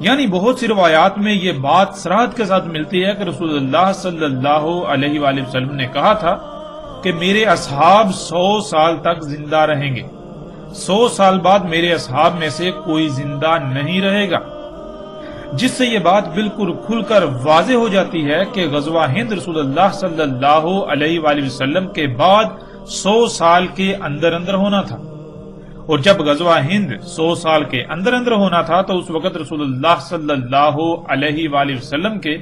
[SPEAKER 1] یعنی بہت سی روایات میں یہ بات صراحت کے ساتھ ملتی ہے کہ رسول اللہ صلی اللہ علیہ وآلہ وسلم نے کہا تھا کہ میرے اصحاب 100 سال تک زندہ رہیں گے، 100 سال بعد میرے اصحاب میں سے کوئی زندہ نہیں رہے گا، جس سے یہ بات بالکل کھل کر واضح ہو جاتی ہے کہ غزوہ ہند رسول اللہ صلی اللہ علیہ وآلہ وسلم کے بعد 100 سال کے اندر اندر ہونا تھا، اور جب غزوہ ہند 100 سال کے اندر اندر ہونا تھا تو اس وقت رسول اللہ صلی اللہ علیہ وآلہ وسلم کے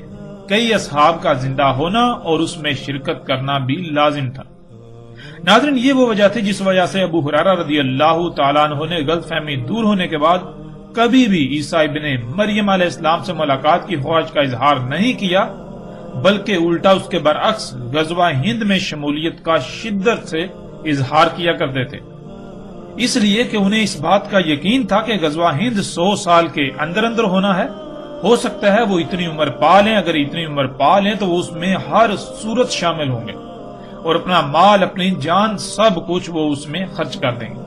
[SPEAKER 1] کئی اصحاب کا زندہ ہونا اور اس میں شرکت کرنا بھی لازم تھا۔ ناظرین، یہ وہ وجہ تھی جس وجہ سے ابو ہریرہ رضی اللہ تعالیٰ عنہ نے غلط فہمی دور ہونے کے بعد کبھی بھی عیسیٰ ابن مریم علیہ السلام سے ملاقات کی خواہش کا اظہار نہیں کیا، بلکہ الٹا اس کے برعکس غزوہ ہند میں شمولیت کا شدت سے اظہار کیا کرتے تھے، اس لیے کہ انہیں اس بات کا یقین تھا کہ غزوہ ہند 100 سال کے اندر اندر ہونا ہے، ہو سکتا ہے وہ اتنی عمر پا لیں، اگر اتنی عمر پا لیں تو وہ اس میں ہر صورت شامل ہوں گے اور اپنا مال اپنی جان سب کچھ وہ اس میں خرچ کر دیں گے۔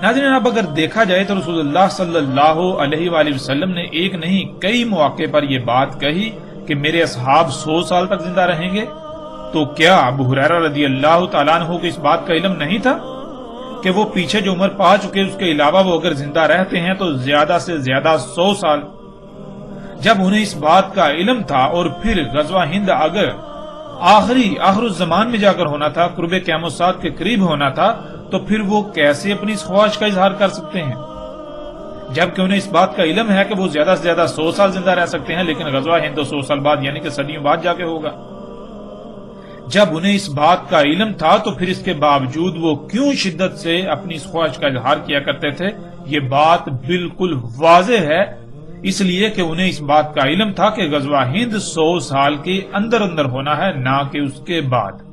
[SPEAKER 1] ناظرین، اب اگر دیکھا جائے تو رسول اللہ صلی اللہ علیہ وآلہ وسلم نے ایک نہیں کئی مواقع پر یہ بات کہی کہ میرے اصحاب 100 سال تک زندہ رہیں گے، تو کیا ابو ہریرہ رضی اللہ تعالیٰ عنہ کو اس بات کا علم نہیں تھا کہ وہ پیچھے جو عمر پا چکے اس کے علاوہ وہ اگر زندہ رہتے ہیں تو زیادہ سے زیادہ 100 سال؟ جب انہیں اس بات کا علم تھا اور پھر غزوہ ہند اگر آخر الزمان میں جا کر ہونا تھا، قرب قیام الساعۃ کے قریب ہونا تھا، تو پھر وہ کیسے اپنی اس خواہش کا اظہار کر سکتے ہیں؟ جبکہ انہیں اس بات کا علم ہے کہ وہ زیادہ سے زیادہ 100 سال زندہ رہ سکتے ہیں، لیکن غزوہ ہند 100 سال بعد یعنی کہ صدیوں بعد جا کے ہوگا۔ جب انہیں اس بات کا علم تھا تو پھر اس کے باوجود وہ کیوں شدت سے اپنی اس خواہش کا اظہار کیا کرتے تھے؟ یہ بات بالکل واضح ہے، اس لیے کہ انہیں اس بات کا علم تھا کہ غزوہ ہند 100 سال کے اندر اندر ہونا ہے، نہ کہ اس کے بعد۔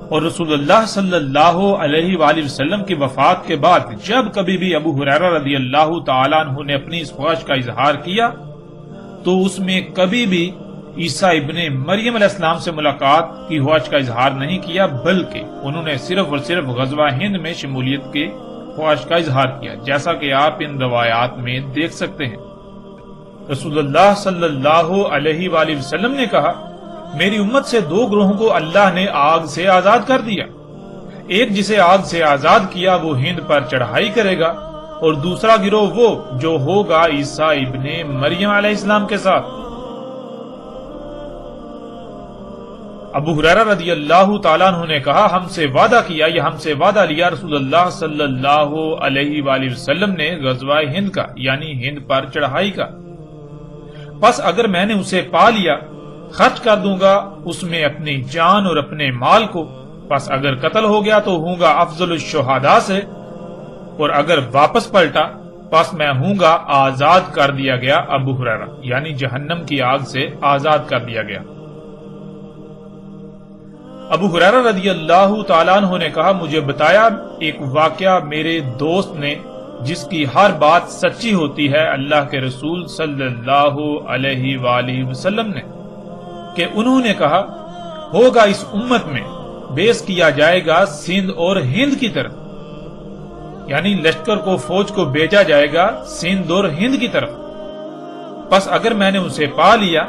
[SPEAKER 1] اور رسول اللہ صلی اللہ علیہ وآلہ وسلم کی وفات کے بعد جب کبھی بھی ابو ہریرہ رضی اللہ تعالیٰ عنہ نے اپنی اس خواہش کا اظہار کیا تو اس میں کبھی بھی عیسیٰ ابن مریم علیہ السلام سے ملاقات کی خواہش کا اظہار نہیں کیا، بلکہ انہوں نے صرف اور صرف غزوہ ہند میں شمولیت کے خواہش کا اظہار کیا، جیسا کہ آپ ان روایات میں دیکھ سکتے ہیں۔ رسول اللہ صلی اللہ علیہ وآلہ وسلم نے کہا، میری امت سے 2 گروہوں کو اللہ نے آگ سے آزاد کر دیا، ایک جسے آگ سے آزاد کیا وہ ہند پر چڑھائی کرے گا، اور دوسرا گروہ وہ جو ہوگا عیسیٰ ابن مریم علیہ السلام کے ساتھ۔ ابو ہریرہ رضی اللہ تعالیٰ عنہ نے کہا، ہم سے وعدہ کیا یا ہم سے وعدہ لیا رسول اللہ صلی اللہ علیہ وآلہ وسلم نے غزوہ ہند کا یعنی ہند پر چڑھائی کا، پس اگر میں نے اسے پا لیا خرچ کر دوں گا اس میں اپنی جان اور اپنے مال کو، پس اگر قتل ہو گیا تو ہوں گا افضل الشہداء سے، اور اگر واپس پلٹا پس میں ہوں گا آزاد کر دیا گیا ابو ہریرہ، یعنی جہنم کی آگ سے آزاد کر دیا گیا۔ ابو ہریرہ رضی اللہ تعالیٰ عنہ نے کہا، مجھے بتایا ایک واقعہ میرے دوست نے جس کی ہر بات سچی ہوتی ہے اللہ کے رسول صلی اللہ علیہ وآلہ وسلم نے۔ کہ انہوں نے کہا ہوگا اس امت میں بیس کیا جائے گا سندھ اور ہند کی طرف، یعنی لشکر کو فوج کو بھیجا جائے گا سندھ اور ہند کی طرف، پس اگر میں نے اسے پا لیا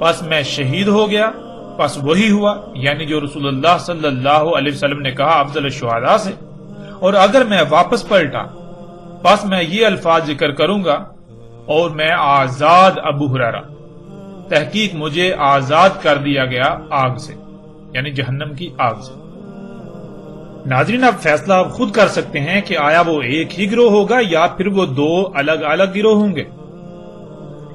[SPEAKER 1] پس میں شہید ہو گیا، پس وہی ہوا یعنی جو رسول اللہ صلی اللہ علیہ وسلم نے کہا افضل الشہداء سے، اور اگر میں واپس پلٹا پس میں یہ الفاظ ذکر کروں گا اور میں آزاد ابو ہریرہ، تحقیق مجھے آزاد کر دیا گیا آگ سے، یعنی جہنم کی آگ سے۔ ناظرین اب فیصلہ آپ خود کر سکتے ہیں کہ آیا وہ ایک ہی گروہ ہوگا یا پھر وہ دو الگ الگ گروہ ہوں گے۔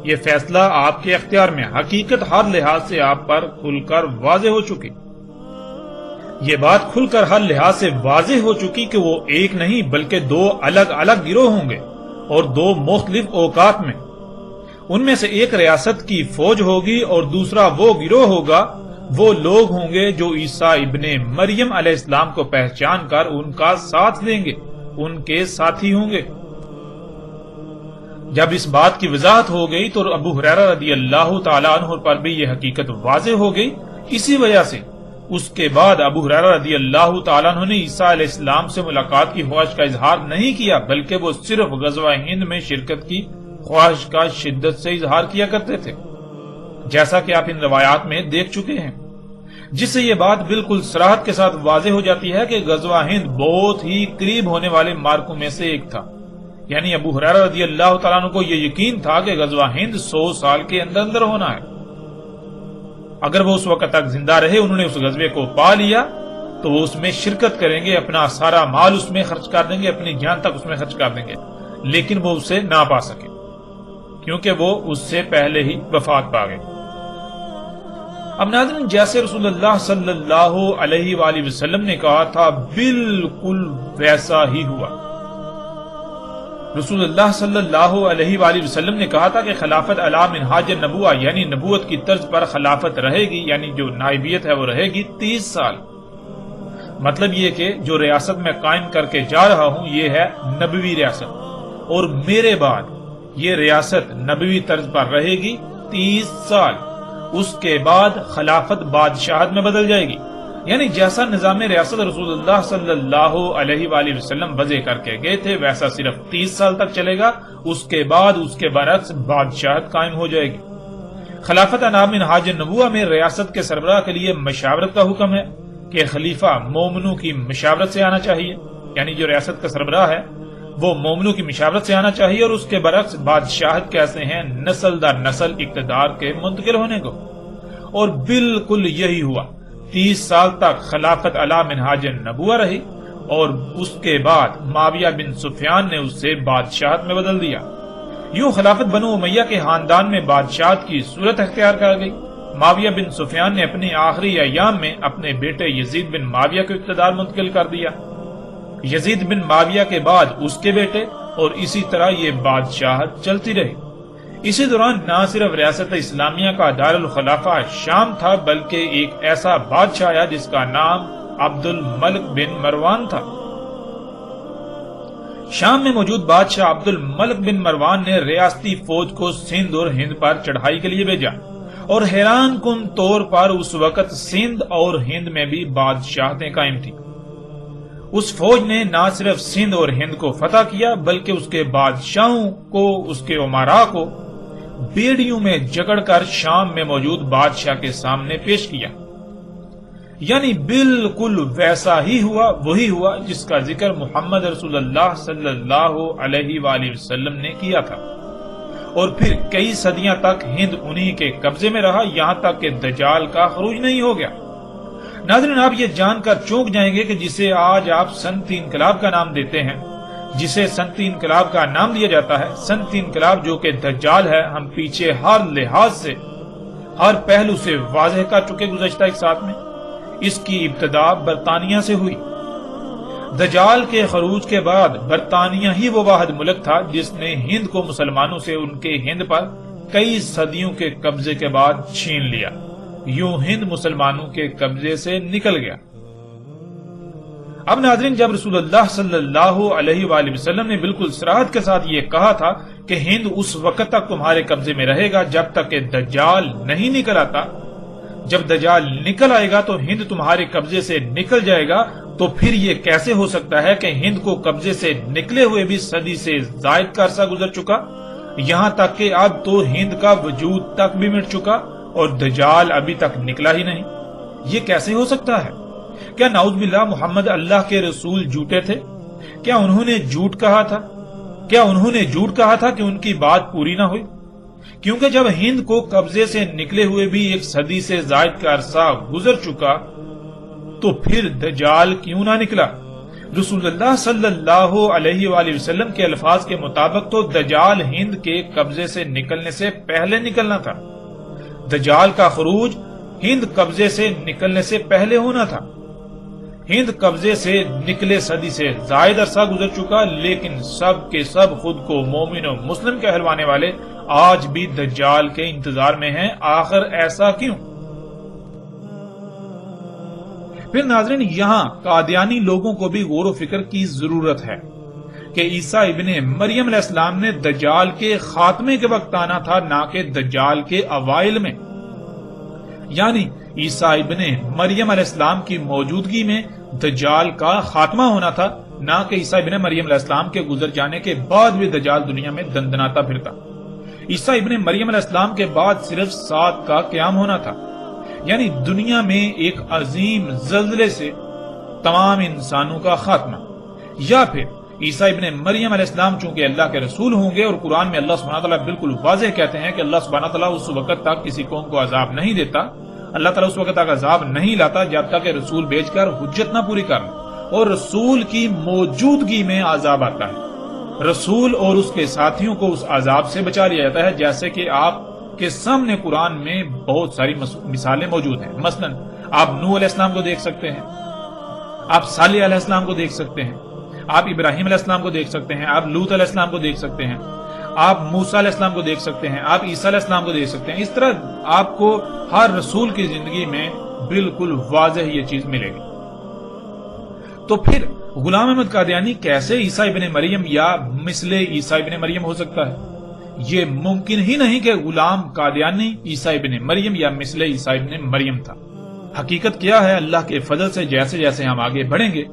[SPEAKER 1] یہ فیصلہ آپ کے اختیار میں، حقیقت ہر لحاظ سے آپ پر کھل کر واضح ہو چکی، یہ بات کھل کر ہر لحاظ سے واضح ہو چکی کہ وہ ایک نہیں بلکہ دو الگ الگ گروہ ہوں گے اور دو مختلف اوقات میں۔ ان میں سے ایک ریاست کی فوج ہوگی اور دوسرا وہ گروہ ہوگا، وہ لوگ ہوں گے جو عیسیٰ ابن مریم علیہ السلام کو پہچان کر ان کا ساتھ دیں گے، ان کے ساتھی ہوں گے۔ جب اس بات کی وضاحت ہو گئی تو ابو ہریرہ رضی اللہ تعالیٰ عنہ پر بھی یہ حقیقت واضح ہو گئی۔ اسی وجہ سے اس کے بعد ابو ہریرہ رضی اللہ تعالیٰ عنہ نے عیسیٰ علیہ السلام سے ملاقات کی خواہش کا اظہار نہیں کیا، بلکہ وہ صرف غزوہ ہند میں شرکت کی خواہش کا شدت سے اظہار کیا کرتے تھے، جیسا کہ آپ ان روایات میں دیکھ چکے ہیں، جس سے یہ بات بالکل صراحت کے ساتھ واضح ہو جاتی ہے کہ غزوہ ہند بہت ہی قریب ہونے والے مارکوں میں سے ایک تھا، یعنی ابو ہریرہ رضی اللہ تعالیٰ عنہ کو یہ یقین تھا کہ غزوہ ہند 100 سال کے اندر اندر ہونا ہے۔ اگر وہ اس وقت تک زندہ رہے، انہوں نے اس غزوے کو پا لیا تو وہ اس میں شرکت کریں گے، اپنا سارا مال اس میں خرچ کر دیں گے، اپنی جان تک اس میں خرچ کر دیں گے، لیکن وہ اسے نہ پا سکے کیونکہ وہ اس سے پہلے ہی وفات پا گئے۔ اب ناظرین جیسے رسول اللہ صلی اللہ علیہ وآلہ وسلم نے کہا تھا بالکل ویسا ہی ہوا۔ رسول اللہ صلی اللہ علیہ وآلہ وسلم نے کہا تھا کہ خلافت علی منہاج النبوہ یعنی نبوت کی طرز پر خلافت رہے گی، یعنی جو نائبیت ہے وہ رہے گی 30 سال۔ مطلب یہ کہ جو ریاست میں قائم کر کے جا رہا ہوں یہ ہے نبوی ریاست، اور میرے بعد یہ ریاست نبوی طرز پر رہے گی 30 سال۔ اس کے بعد خلافت بادشاہت میں بدل جائے گی، یعنی جیسا نظام ریاست رسول اللہ صلی اللہ علیہ وآلہ وسلم وضع کر کے گئے تھے ویسا صرف 30 سال تک چلے گا، اس کے بعد اس کے برعکس بادشاہت قائم ہو جائے گی۔ خلافت علی منہاج النبوہ میں ریاست کے سربراہ کے لیے مشاورت کا حکم ہے کہ خلیفہ مومنوں کی مشاورت سے آنا چاہیے، یعنی جو ریاست کا سربراہ ہے وہ مومنوں کی مشاورت سے آنا چاہیے، اور اس کے برعکس بادشاہت کہتے ہیں نسل در نسل اقتدار کے منتقل ہونے کو، اور بالکل یہی ہوا۔ 30 سال تک خلافت علی منہاج النبوہ رہی اور اس کے بعد معاویہ بن سفیان نے اسے بادشاہت میں بدل دیا۔ یوں خلافت بنو امیہ کے خاندان میں بادشاہت کی صورت اختیار کر گئی۔ معاویہ بن سفیان نے اپنی آخری ایام میں اپنے بیٹے یزید بن معاویہ کو اقتدار منتقل کر دیا، یزید بن معاویہ کے بعد اس کے بیٹے، اور اسی طرح یہ بادشاہت چلتی رہی۔ اسی دوران نہ صرف ریاست اسلامیہ کا دارالخلافہ شام تھا بلکہ ایک ایسا بادشاہ آیا جس کا نام عبد الملک بن مروان تھا۔ شام میں موجود بادشاہ عبد الملک بن مروان نے ریاستی فوج کو سندھ اور ہند پر چڑھائی کے لیے بھیجا، اور حیران کن طور پر اس وقت سندھ اور ہند میں بھی بادشاہتیں قائم تھیں۔ اس فوج نے نہ صرف سندھ اور ہند کو فتح کیا بلکہ اس کے بادشاہوں کو، اس کے امراء کو بیڑیوں میں جکڑ کر شام میں موجود بادشاہ کے سامنے پیش کیا، یعنی بالکل ویسا ہی ہوا، وہی ہوا جس کا ذکر محمد رسول اللہ صلی اللہ علیہ وآلہ وسلم نے کیا تھا۔ اور پھر کئی صدیاں تک ہند انہی کے قبضے میں رہا، یہاں تک کہ دجال کا خروج نہیں ہو گیا۔ ناظرین آپ یہ جان کر چونک جائیں گے کہ جسے آج آپ صنعتی انقلاب کا نام دیتے ہیں، جسے صنعتی انقلاب کا نام دیا جاتا ہے، صنعتی انقلاب جو کہ دجال ہے، ہم پیچھے ہر لحاظ سے، ہر پہلو سے واضح کر چکے گزشتہ ایک ساتھ میں۔ اس کی ابتدا برطانیہ سے ہوئی۔ دجال کے خروج کے بعد برطانیہ ہی وہ واحد ملک تھا جس نے ہند کو مسلمانوں سے ان کے ہند پر کئی صدیوں کے قبضے کے بعد چھین لیا۔ یوں ہند مسلمانوں کے قبضے سے نکل گیا۔ اب ناظرین، جب رسول اللہ صلی اللہ علیہ وآلہ وسلم نے بالکل صراحت کے ساتھ یہ کہا تھا کہ ہند اس وقت تک تمہارے قبضے میں رہے گا جب تک کہ دجال نہیں نکل آتا، جب دجال نکل آئے گا تو ہند تمہارے قبضے سے نکل جائے گا، تو پھر یہ کیسے ہو سکتا ہے کہ ہند کو قبضے سے نکلے ہوئے بھی صدی سے زائد کا عرصہ گزر چکا، یہاں تک کہ اب تو ہند کا وجود تک بھی مٹ چکا اور دجال ابھی تک نکلا ہی نہیں؟ یہ کیسے ہو سکتا ہے؟ کیا نعوذ باللہ محمد اللہ کے رسول جھوٹے تھے؟ کیا انہوں نے جھوٹ کہا تھا؟ کیا انہوں نے جھوٹ کہا تھا کہ ان کی بات پوری نہ ہوئی؟ کیونکہ جب ہند کو قبضے سے نکلے ہوئے بھی ایک صدی سے زائد کا عرصہ گزر چکا تو پھر دجال کیوں نہ نکلا؟ رسول اللہ صلی اللہ علیہ وآلہ وسلم کے الفاظ کے مطابق تو دجال ہند کے قبضے سے نکلنے سے پہلے نکلنا تھا، دجال کا خروج ہند قبضے سے نکلنے سے پہلے ہونا تھا۔ ہند قبضے سے نکلے صدی سے زائد عرصہ گزر چکا، لیکن سب کے سب خود کو مومن و مسلم کہلوانے والے آج بھی دجال کے انتظار میں ہیں۔ آخر ایسا کیوں؟ پھر ناظرین، یہاں قادیانی لوگوں کو بھی غور و فکر کی ضرورت ہے کہ عیسیٰ ابن مریم علیہ السلام نے دجال کے خاتمے کے وقت آنا تھا، نہ کہ دجال کے اوائل میں، یعنی عیسیٰ ابن مریم علیہ السلام کی موجودگی میں دجال کا خاتمہ ہونا تھا، نہ کہ عیسیٰ ابن مریم علیہ السلام کے گزر جانے کے بعد بھی دجال دنیا میں دندناتا پھرتا۔ عیسیٰ ابن مریم علیہ السلام کے بعد صرف 7 کا قیام ہونا تھا، یعنی دنیا میں ایک عظیم زلزلے سے تمام انسانوں کا خاتمہ، یا پھر عیسیٰ ابن مریم علیہ السلام چونکہ اللہ کے رسول ہوں گے، اور قرآن میں اللہ سبحانہ تعالیٰ بالکل واضح کہتے ہیں کہ اللہ سبحانہ تعالیٰ اس وقت تک کسی قوم کو عذاب نہیں دیتا، اللہ تعالیٰ اس وقت تک عذاب نہیں لاتا جب تک کہ رسول بھیج کر حجت نہ پوری کرنا، اور رسول کی موجودگی میں عذاب آتا ہے، رسول اور اس کے ساتھیوں کو اس عذاب سے بچا لیا جاتا ہے، جیسے کہ آپ کے سامنے قرآن میں بہت ساری مثالیں موجود ہیں۔ مثلا آپ نوح علیہ السلام کو دیکھ سکتے ہیں، آپ صالح علیہ السلام کو دیکھ سکتے ہیں، آپ ابراہیم علیہ السلام کو دیکھ سکتے ہیں، آپ لوط علیہ السلام کو دیکھ سکتے ہیں، آپ موسیٰ علیہ السلام کو دیکھ سکتے ہیں، آپ عیسیٰ علیہ السلام کو دیکھ سکتے ہیں۔ اس طرح آپ کو ہر رسول کی زندگی میں بالکل واضح یہ چیز ملے گی۔ تو پھر غلام احمد قادیانی کیسے عیسیٰ ابن مریم یا مثل عیسیٰ ابن مریم ہو سکتا ہے؟ یہ ممکن ہی نہیں کہ غلام قادیانی عیسیٰ ابن مریم یا مثل عیسیٰ ابن مریم تھا۔ حقیقت کیا ہے؟ اللہ کے فضل سے جیسے جیسے ہم آگے بڑھیں گے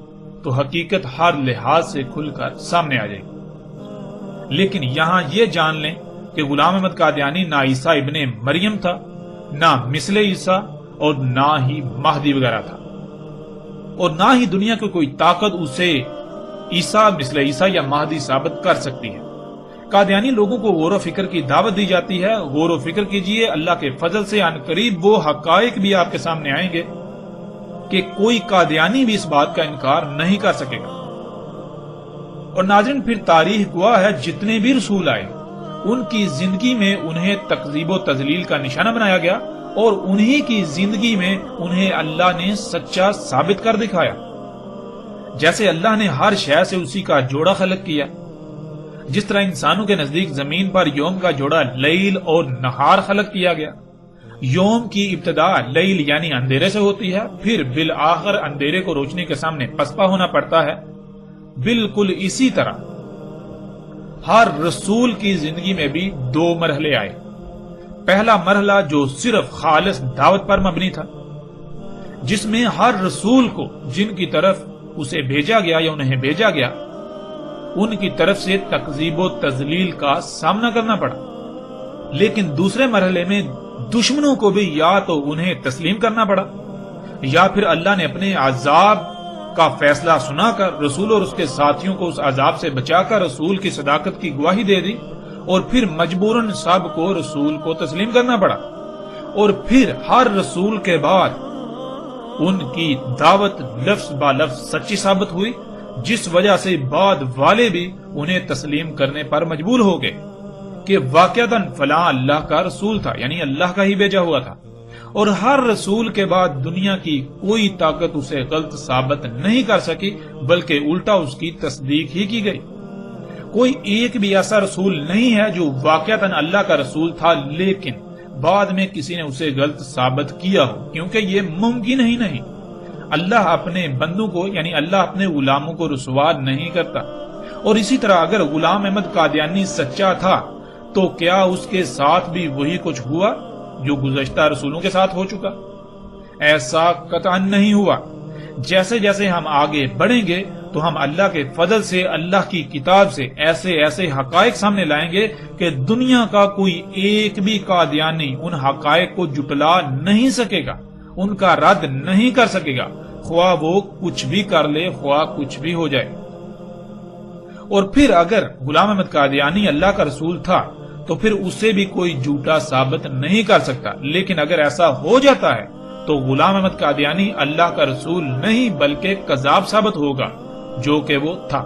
[SPEAKER 1] تو حقیقت ہر لحاظ سے کھل کر سامنے آ جائے گی، لیکن یہاں یہ جان لیں کہ غلام احمد قادیانی نہ عیسیٰ ابن مریم تھا، نہ مثل عیسیٰ، اور نہ ہی مہدی وغیرہ تھا، اور نہ ہی دنیا کی کوئی طاقت اسے عیسیٰ، مثل عیسیٰ یا مہدی ثابت کر سکتی ہے۔ قادیانی لوگوں کو غور و فکر کی دعوت دی جاتی ہے، غور و فکر کیجئے، اللہ کے فضل سے عن قریب وہ حقائق بھی آپ کے سامنے آئیں گے کہ کوئی قادیانی بھی اس بات کا انکار نہیں کر سکے گا۔ اور ناظرین، پھر تاریخ گواہ ہے جتنے بھی رسول آئے ان کی زندگی میں انہیں تکذیب و تضلیل کا نشانہ بنایا گیا، اور انہی کی زندگی میں انہیں اللہ نے سچا ثابت کر دکھایا۔ جیسے اللہ نے ہر شے سے اسی کا جوڑا خلق کیا، جس طرح انسانوں کے نزدیک زمین پر یوم کا جوڑا لیل اور نہار خلق کیا گیا۔ یوم کی ابتدا لیل یعنی اندھیرے سے ہوتی ہے، پھر بالآخر اندھیرے کو روشنی کے سامنے پسپا ہونا پڑتا ہے۔ بالکل اسی طرح ہر رسول کی زندگی میں بھی 2 مرحلے آئے۔ پہلا مرحلہ جو صرف خالص دعوت پر مبنی تھا، جس میں ہر رسول کو جن کی طرف اسے بھیجا گیا یا انہیں بھیجا گیا ان کی طرف سے تکذیب و تضلیل کا سامنا کرنا پڑا، لیکن دوسرے مرحلے میں دشمنوں کو بھی یا تو انہیں تسلیم کرنا پڑا، یا پھر اللہ نے اپنے عذاب کا فیصلہ سنا کر رسول اور اس کے ساتھیوں کو اس عذاب سے بچا کر رسول کی صداقت کی گواہی دے دی، اور پھر مجبوراً سب کو رسول کو تسلیم کرنا پڑا، اور پھر ہر رسول کے بعد ان کی دعوت لفظ با لفظ سچی ثابت ہوئی، جس وجہ سے بعد والے بھی انہیں تسلیم کرنے پر مجبور ہو گئے کہ واقعتاً فلاں اللہ کا رسول تھا، یعنی اللہ کا ہی بھیجا ہوا تھا۔ اور ہر رسول کے بعد دنیا کی کوئی طاقت اسے غلط ثابت نہیں کر سکی، بلکہ الٹا اس کی تصدیق ہی کی گئی۔ کوئی ایک بھی ایسا رسول نہیں ہے جو واقعتاً اللہ کا رسول تھا لیکن بعد میں کسی نے اسے غلط ثابت کیا ہو، کیونکہ یہ ممکن ہی نہیں۔ اللہ اپنے بندوں کو یعنی اللہ اپنے غلاموں کو رسوا نہیں کرتا۔ اور اسی طرح اگر غلام احمد قادیانی سچا تھا تو کیا اس کے ساتھ بھی وہی کچھ ہوا جو گزشتہ رسولوں کے ساتھ ہو چکا؟ ایسا قطعاً نہیں ہوا۔ جیسے جیسے ہم آگے بڑھیں گے تو ہم اللہ کے فضل سے اللہ کی کتاب سے ایسے ایسے حقائق سامنے لائیں گے کہ دنیا کا کوئی ایک بھی قادیانی ان حقائق کو جھٹلا نہیں سکے گا، ان کا رد نہیں کر سکے گا، خواہ وہ کچھ بھی کر لے، خواہ کچھ بھی ہو جائے۔ اور پھر اگر غلام احمد قادیانی اللہ کا رسول تھا تو پھر اسے بھی کوئی جھوٹا ثابت نہیں کر سکتا، لیکن اگر ایسا ہو جاتا ہے تو غلام احمد قادیانی اللہ کا رسول نہیں بلکہ کذاب ثابت ہوگا، جو کہ وہ تھا۔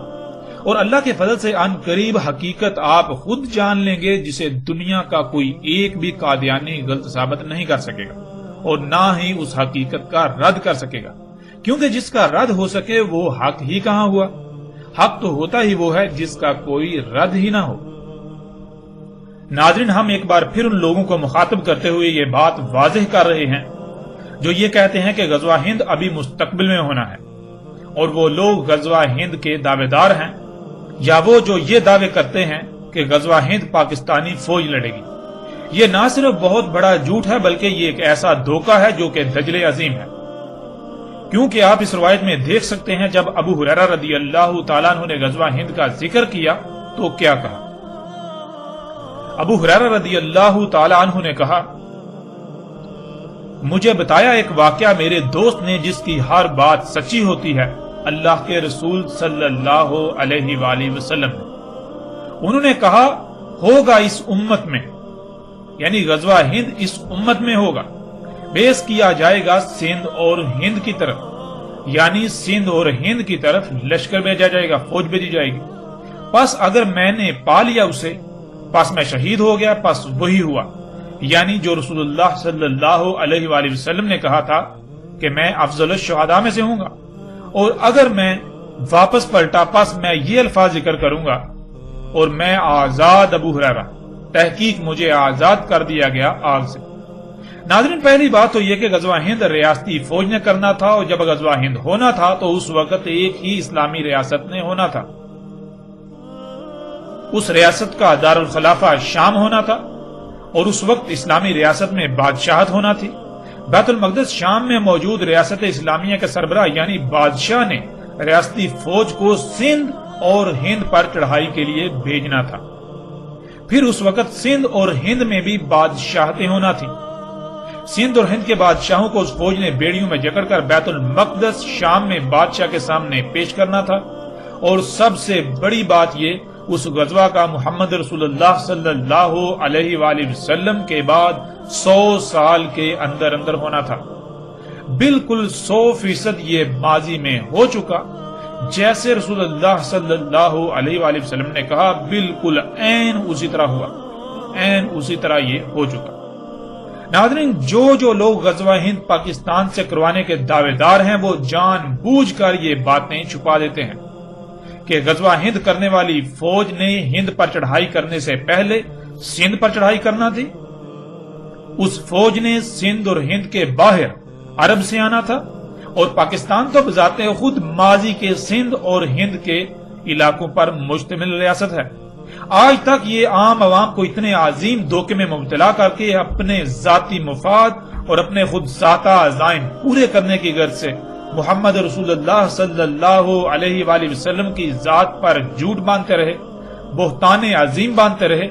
[SPEAKER 1] اور اللہ کے فضل سے ان قریب حقیقت آپ خود جان لیں گے جسے دنیا کا کوئی ایک بھی قادیانی غلط ثابت نہیں کر سکے گا اور نہ ہی اس حقیقت کا رد کر سکے گا، کیونکہ جس کا رد ہو سکے وہ حق ہی کہاں ہوا؟ حق تو ہوتا ہی وہ ہے جس کا کوئی رد ہی نہ ہو۔ ناظرین، ہم ایک بار پھر ان لوگوں کو مخاطب کرتے ہوئے یہ بات واضح کر رہے ہیں جو یہ کہتے ہیں کہ غزوہ ہند ابھی مستقبل میں ہونا ہے، اور وہ لوگ غزوہ ہند کے دعوے دار ہیں، یا وہ جو یہ دعوے کرتے ہیں کہ غزوہ ہند پاکستانی فوج لڑے گی۔ یہ نہ صرف بہت بڑا جھوٹ ہے بلکہ یہ ایک ایسا دھوکہ ہے جو کہ دجل عظیم ہے، کیونکہ آپ اس روایت میں دیکھ سکتے ہیں جب ابو ہریرہ رضی اللہ تعالیٰ عنہ نے غزوہ ہند کا ذکر کیا تو کیا کہا؟ ابو ہریرہ رضی اللہ تعالیٰ عنہ نے کہا، مجھے بتایا ایک واقعہ میرے دوست نے جس کی ہر بات سچی ہوتی ہے اللہ کے رسول صلی اللہ علیہ وآلہ وسلم نے۔ انہوں نے کہا، ہوگا اس امت میں، یعنی غزوہ ہند اس امت میں ہوگا، بیس کیا جائے گا سندھ اور ہند کی طرف، یعنی سندھ اور ہند کی طرف لشکر بھیجا جائے گا، فوج بھیجی جائے گی۔ پس اگر میں نے پا لیا اسے، پس میں شہید ہو گیا، پس وہی ہوا، یعنی جو رسول اللہ صلی اللہ علیہ وآلہ وسلم نے کہا تھا کہ میں افضل الشہداء میں سے ہوں گا۔ اور اگر میں واپس پلٹا پس میں یہ الفاظ ذکر کروں گا، اور میں آزاد ابو ہریرہ، تحقیق مجھے آزاد کر دیا گیا آگ سے۔ ناظرین، پہلی بات تو یہ کہ غزوہ ہند ریاستی فوج نے کرنا تھا، اور جب غزوہ ہند ہونا تھا تو اس وقت ایک ہی اسلامی ریاست نے ہونا تھا۔ اس ریاست کا دارالخلافہ شام ہونا تھا، اور اس وقت اسلامی ریاست میں بادشاہت ہونا تھی۔ بیت المقدس شام میں موجود ریاست اسلامیہ کے سربراہ یعنی بادشاہ نے ریاستی فوج کو سندھ اور ہند پر چڑھائی کے لیے بھیجنا تھا۔ پھر اس وقت سندھ اور ہند میں بھی بادشاہتیں ہونا تھی۔ سندھ اور ہند کے بادشاہوں کو اس فوج نے بیڑیوں میں جکڑ کر بیت المقدس شام میں بادشاہ کے سامنے پیش کرنا تھا۔ اور سب سے بڑی بات یہ، اس غزوہ کا محمد رسول اللہ صلی اللہ علیہ وآلہ وسلم کے بعد 100 سال کے اندر اندر ہونا تھا۔ بالکل 100% یہ ماضی میں ہو چکا، جیسے رسول اللہ صلی اللہ علیہ وآلہ وسلم نے کہا، بالکل عین اسی طرح ہوا، عین اسی طرح یہ ہو چکا۔ ناظرین، جو لوگ غزوہ ہند پاکستان سے کروانے کے دعوے دار ہیں وہ جان بوجھ کر یہ باتیں چھپا دیتے ہیں کہ غزوہ ہند کرنے والی فوج نے ہند پر چڑھائی کرنے سے پہلے سندھ پر چڑھائی کرنا تھی۔ اس فوج نے سندھ اور ہند کے باہر عرب سے آنا تھا، اور پاکستان تو بذات خود ماضی کے سندھ اور ہند کے علاقوں پر مشتمل ریاست ہے۔ آج تک یہ عام عوام کو اتنے عظیم دھوکے میں مبتلا کر کے اپنے ذاتی مفاد اور اپنے خود ذاتہ عزائم پورے کرنے کی غرض سے محمد رسول اللہ صلی اللہ علیہ وآلہ وسلم کی ذات پر جھوٹ باندھتے رہے، بہتان عظیم باندھتے رہے،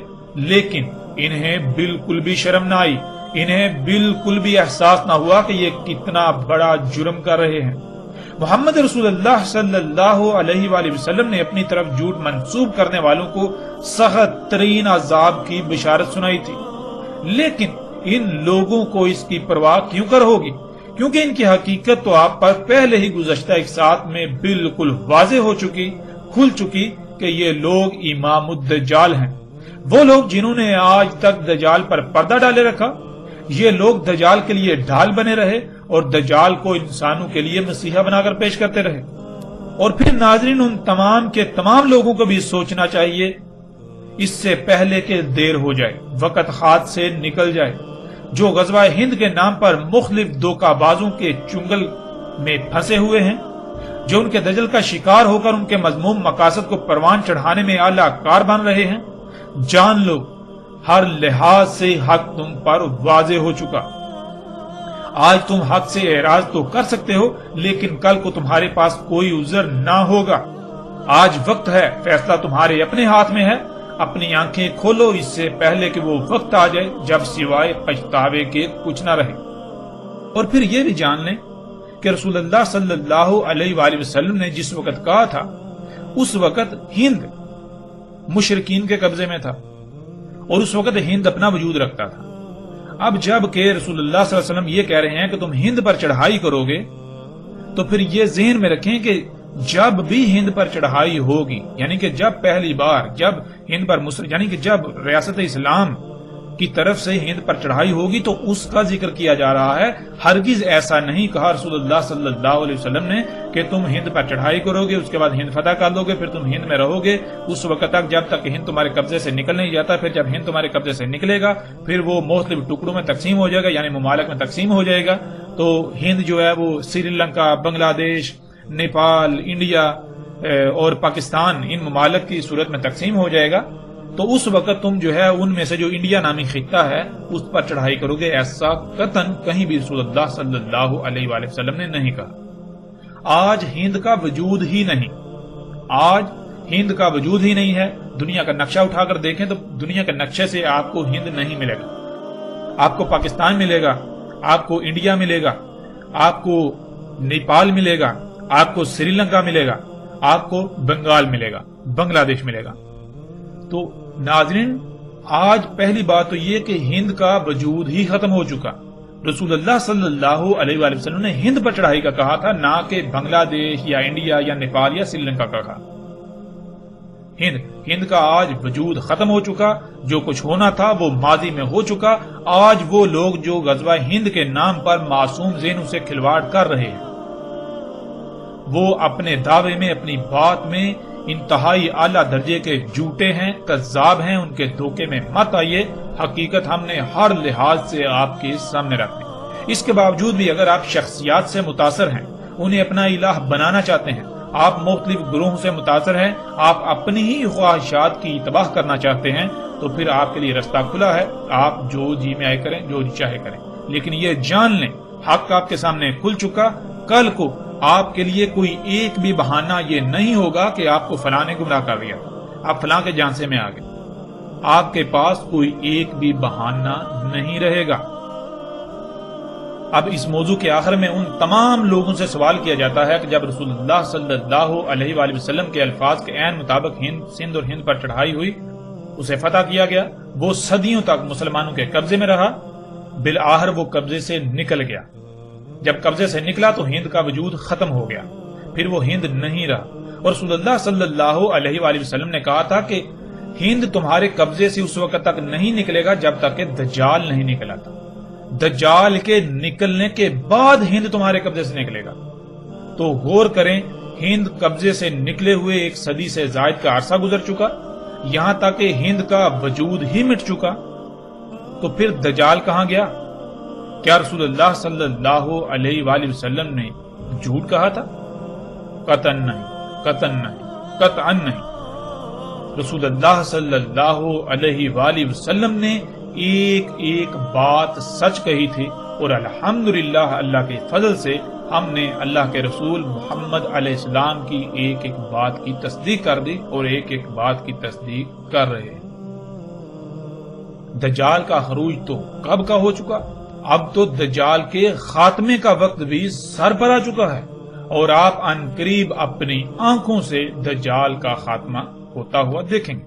[SPEAKER 1] لیکن انہیں بالکل بھی شرم نہ آئی، انہیں بالکل بھی احساس نہ ہوا کہ یہ کتنا بڑا جرم کر رہے ہیں۔ محمد رسول اللہ صلی اللہ علیہ وآلہ وسلم نے اپنی طرف جھوٹ منسوب کرنے والوں کو سخت ترین عذاب کی بشارت سنائی تھی، لیکن ان لوگوں کو اس کی پرواہ کیوں کر ہوگی؟ کیونکہ ان کی حقیقت تو آپ پر پہلے ہی گزشتہ ایک ساتھ میں بالکل واضح ہو چکی، کھل چکی کہ یہ لوگ امام الدجال ہیں، وہ لوگ جنہوں نے آج تک دجال پر پردہ ڈالے رکھا۔ یہ لوگ دجال کے لیے ڈھال بنے رہے اور دجال کو انسانوں کے لیے مسیحا بنا کر پیش کرتے رہے۔ اور پھر ناظرین، ان تمام کے تمام لوگوں کو بھی سوچنا چاہیے اس سے پہلے کہ دیر ہو جائے، وقت ہاتھ سے نکل جائے، جو غزوہ ہند کے نام پر مختلف دھوکہ بازوں کے چنگل میں پھنسے ہوئے ہیں، جو ان کے دجل کا شکار ہو کر ان کے مذموم مقاصد کو پروان چڑھانے میں اعلیٰ کار بن رہے ہیں، جان لو ہر لحاظ سے حق تم پر واضح ہو چکا۔ آج تم حق سے اعراض تو کر سکتے ہو، لیکن کل کو تمہارے پاس کوئی عذر نہ ہوگا۔ آج وقت ہے، فیصلہ تمہارے اپنے ہاتھ میں ہے۔ اپنی آنکھیں کھولو اس سے پہلے کہ وہ وقت آ جائے جب سوائے پچھتاوے کے کچھ نہ رہے۔ اور پھر یہ بھی جان لیں کہ رسول اللہ صلی اللہ علیہ وآلہ وسلم نے جس وقت کہا تھا، اس وقت ہند مشرکین کے قبضے میں تھا، اور اس وقت ہند اپنا وجود رکھتا تھا۔ اب جب کہ رسول اللہ صلی اللہ علیہ وسلم یہ کہہ رہے ہیں کہ تم ہند پر چڑھائی کرو گے، تو پھر یہ ذہن میں رکھیں کہ جب بھی ہند پر چڑھائی ہوگی، یعنی کہ جب پہلی بار جب ہند پر یعنی کہ جب ریاست اسلام کی طرف سے ہند پر چڑھائی ہوگی تو اس کا ذکر کیا جا رہا ہے۔ ہرگز ایسا نہیں کہا رسول اللہ صلی اللہ علیہ وسلم نے کہ تم ہند پر چڑھائی کرو گے، اس کے بعد ہند فتح کر لو گے، پھر تم ہند میں رہو گے اس وقت تک جب تک کہ ہند تمہارے قبضے سے نکل نہیں جاتا۔ پھر جب ہند تمہارے قبضے سے نکلے گا پھر وہ مختلف ٹکڑوں میں تقسیم ہو جائے گا، یعنی ممالک میں تقسیم ہو جائے گا۔ تو ہند جو ہے وہ سری لنکا، بنگلہ دیش، نیپال، انڈیا اور پاکستان، ان ممالک کی صورت میں تقسیم ہو جائے گا۔ تو اس وقت تم جو ہے ان میں سے جو انڈیا نامی خطہ ہے اس پر چڑھائی کرو گے، ایسا قطعاً کہیں بھی رسول اللہ صلی اللہ علیہ وآلہ وسلم نے نہیں کہا۔ آج ہند کا وجود ہی نہیں، آج ہند کا وجود ہی نہیں ہے۔ دنیا کا نقشہ اٹھا کر دیکھیں تو دنیا کے نقشے سے آپ کو ہند نہیں ملے گا، آپ کو پاکستان ملے گا، آپ کو انڈیا ملے گا، آپ کو نیپال ملے گا، آپ کو سری لنکا ملے گا، آپ کو بنگال ملے گا، بنگلہ دیش ملے گا۔ تو ناظرین، آج پہلی بات تو یہ کہ ہند کا وجود ہی ختم ہو چکا۔ رسول اللہ صلی اللہ علیہ وآلہ وسلم نے ہند پر چڑھائی کا کہا تھا، نہ کہ بنگلہ دیش یا انڈیا یا نیپال یا سری لنکا کا کہا۔ ہند کا آج وجود ختم ہو چکا، جو کچھ ہونا تھا وہ ماضی میں ہو چکا۔ آج وہ لوگ جو غزوہ ہند کے نام پر معصوم ذہنوں سے کھلواڑ کر رہے ہیں، وہ اپنے دعوے میں، اپنی بات میں انتہائی اعلیٰ درجے کے جھوٹے ہیں، کذاب ہیں، ان کے دھوکے میں مت آئیے۔ حقیقت ہم نے ہر لحاظ سے آپ کے سامنے رکھ دی۔ اس کے باوجود بھی اگر آپ شخصیات سے متاثر ہیں، انہیں اپنا الہ بنانا چاہتے ہیں، آپ مختلف گروہوں سے متاثر ہیں، آپ اپنی ہی خواہشات کی اتباع کرنا چاہتے ہیں، تو پھر آپ کے لیے رستہ کھلا ہے، آپ جو جی میں آئے کریں، جو جی چاہے کریں۔ لیکن یہ جان لیں، حق آپ کے سامنے کھل چکا۔ کل کو آپ کے لیے کوئی ایک بھی بہانہ یہ نہیں ہوگا کہ آپ کو فلاں نے گمراہ کر دیا، آپ فلاں کے جانسے میں آ گئے۔ آپ کے پاس کوئی ایک بھی بہانہ نہیں رہے گا۔ اب اس موضوع کے آخر میں ان تمام لوگوں سے سوال کیا جاتا ہے کہ جب رسول اللہ صلی اللہ علیہ وآلہ وسلم کے الفاظ کے عین مطابق سندھ اور ہند پر چڑھائی ہوئی، اسے فتح کیا گیا، وہ صدیوں تک مسلمانوں کے قبضے میں رہا، بالآخر وہ قبضے سے نکل گیا۔ جب قبضے سے نکلا تو ہند کا وجود ختم ہو گیا، پھر وہ ہند نہیں رہا۔ اور رسول اللہ صلی اللہ علیہ وآلہ وسلم نے کہا تھا کہ ہند تمہارے قبضے سے اس وقت تک نہیں نکلے گا جب تک کہ دجال نہیں نکلا تھا۔ دجال کے نکلنے کے بعد ہند تمہارے قبضے سے نکلے گا۔ تو غور کریں، ہند قبضے سے نکلے ہوئے ایک صدی سے زائد کا عرصہ گزر چکا، یہاں تک کہ ہند کا وجود ہی مٹ چکا۔ تو پھر دجال کہاں گیا؟ کیا رسول اللہ صلی اللہ علیہ وآلہ وسلم نے جھوٹ کہا تھا؟ قطعاً نہیں، قطعاً نہیں، قطعاً نہیں۔ رسول اللہ صلی اللہ علیہ وآلہ وسلم نے ایک ایک بات سچ کہی تھی، اور الحمدللہ اللہ کے فضل سے ہم نے اللہ کے رسول محمد علیہ السلام کی ایک ایک بات کی تصدیق کر دی اور ایک ایک بات کی تصدیق کر رہے ہیں۔ دجال کا خروج تو کب کا ہو چکا؟ اب تو دجال کے خاتمے کا وقت بھی سر پر آ چکا ہے، اور آپ عنقریب اپنی آنکھوں سے دجال کا خاتمہ ہوتا ہوا دیکھیں گے۔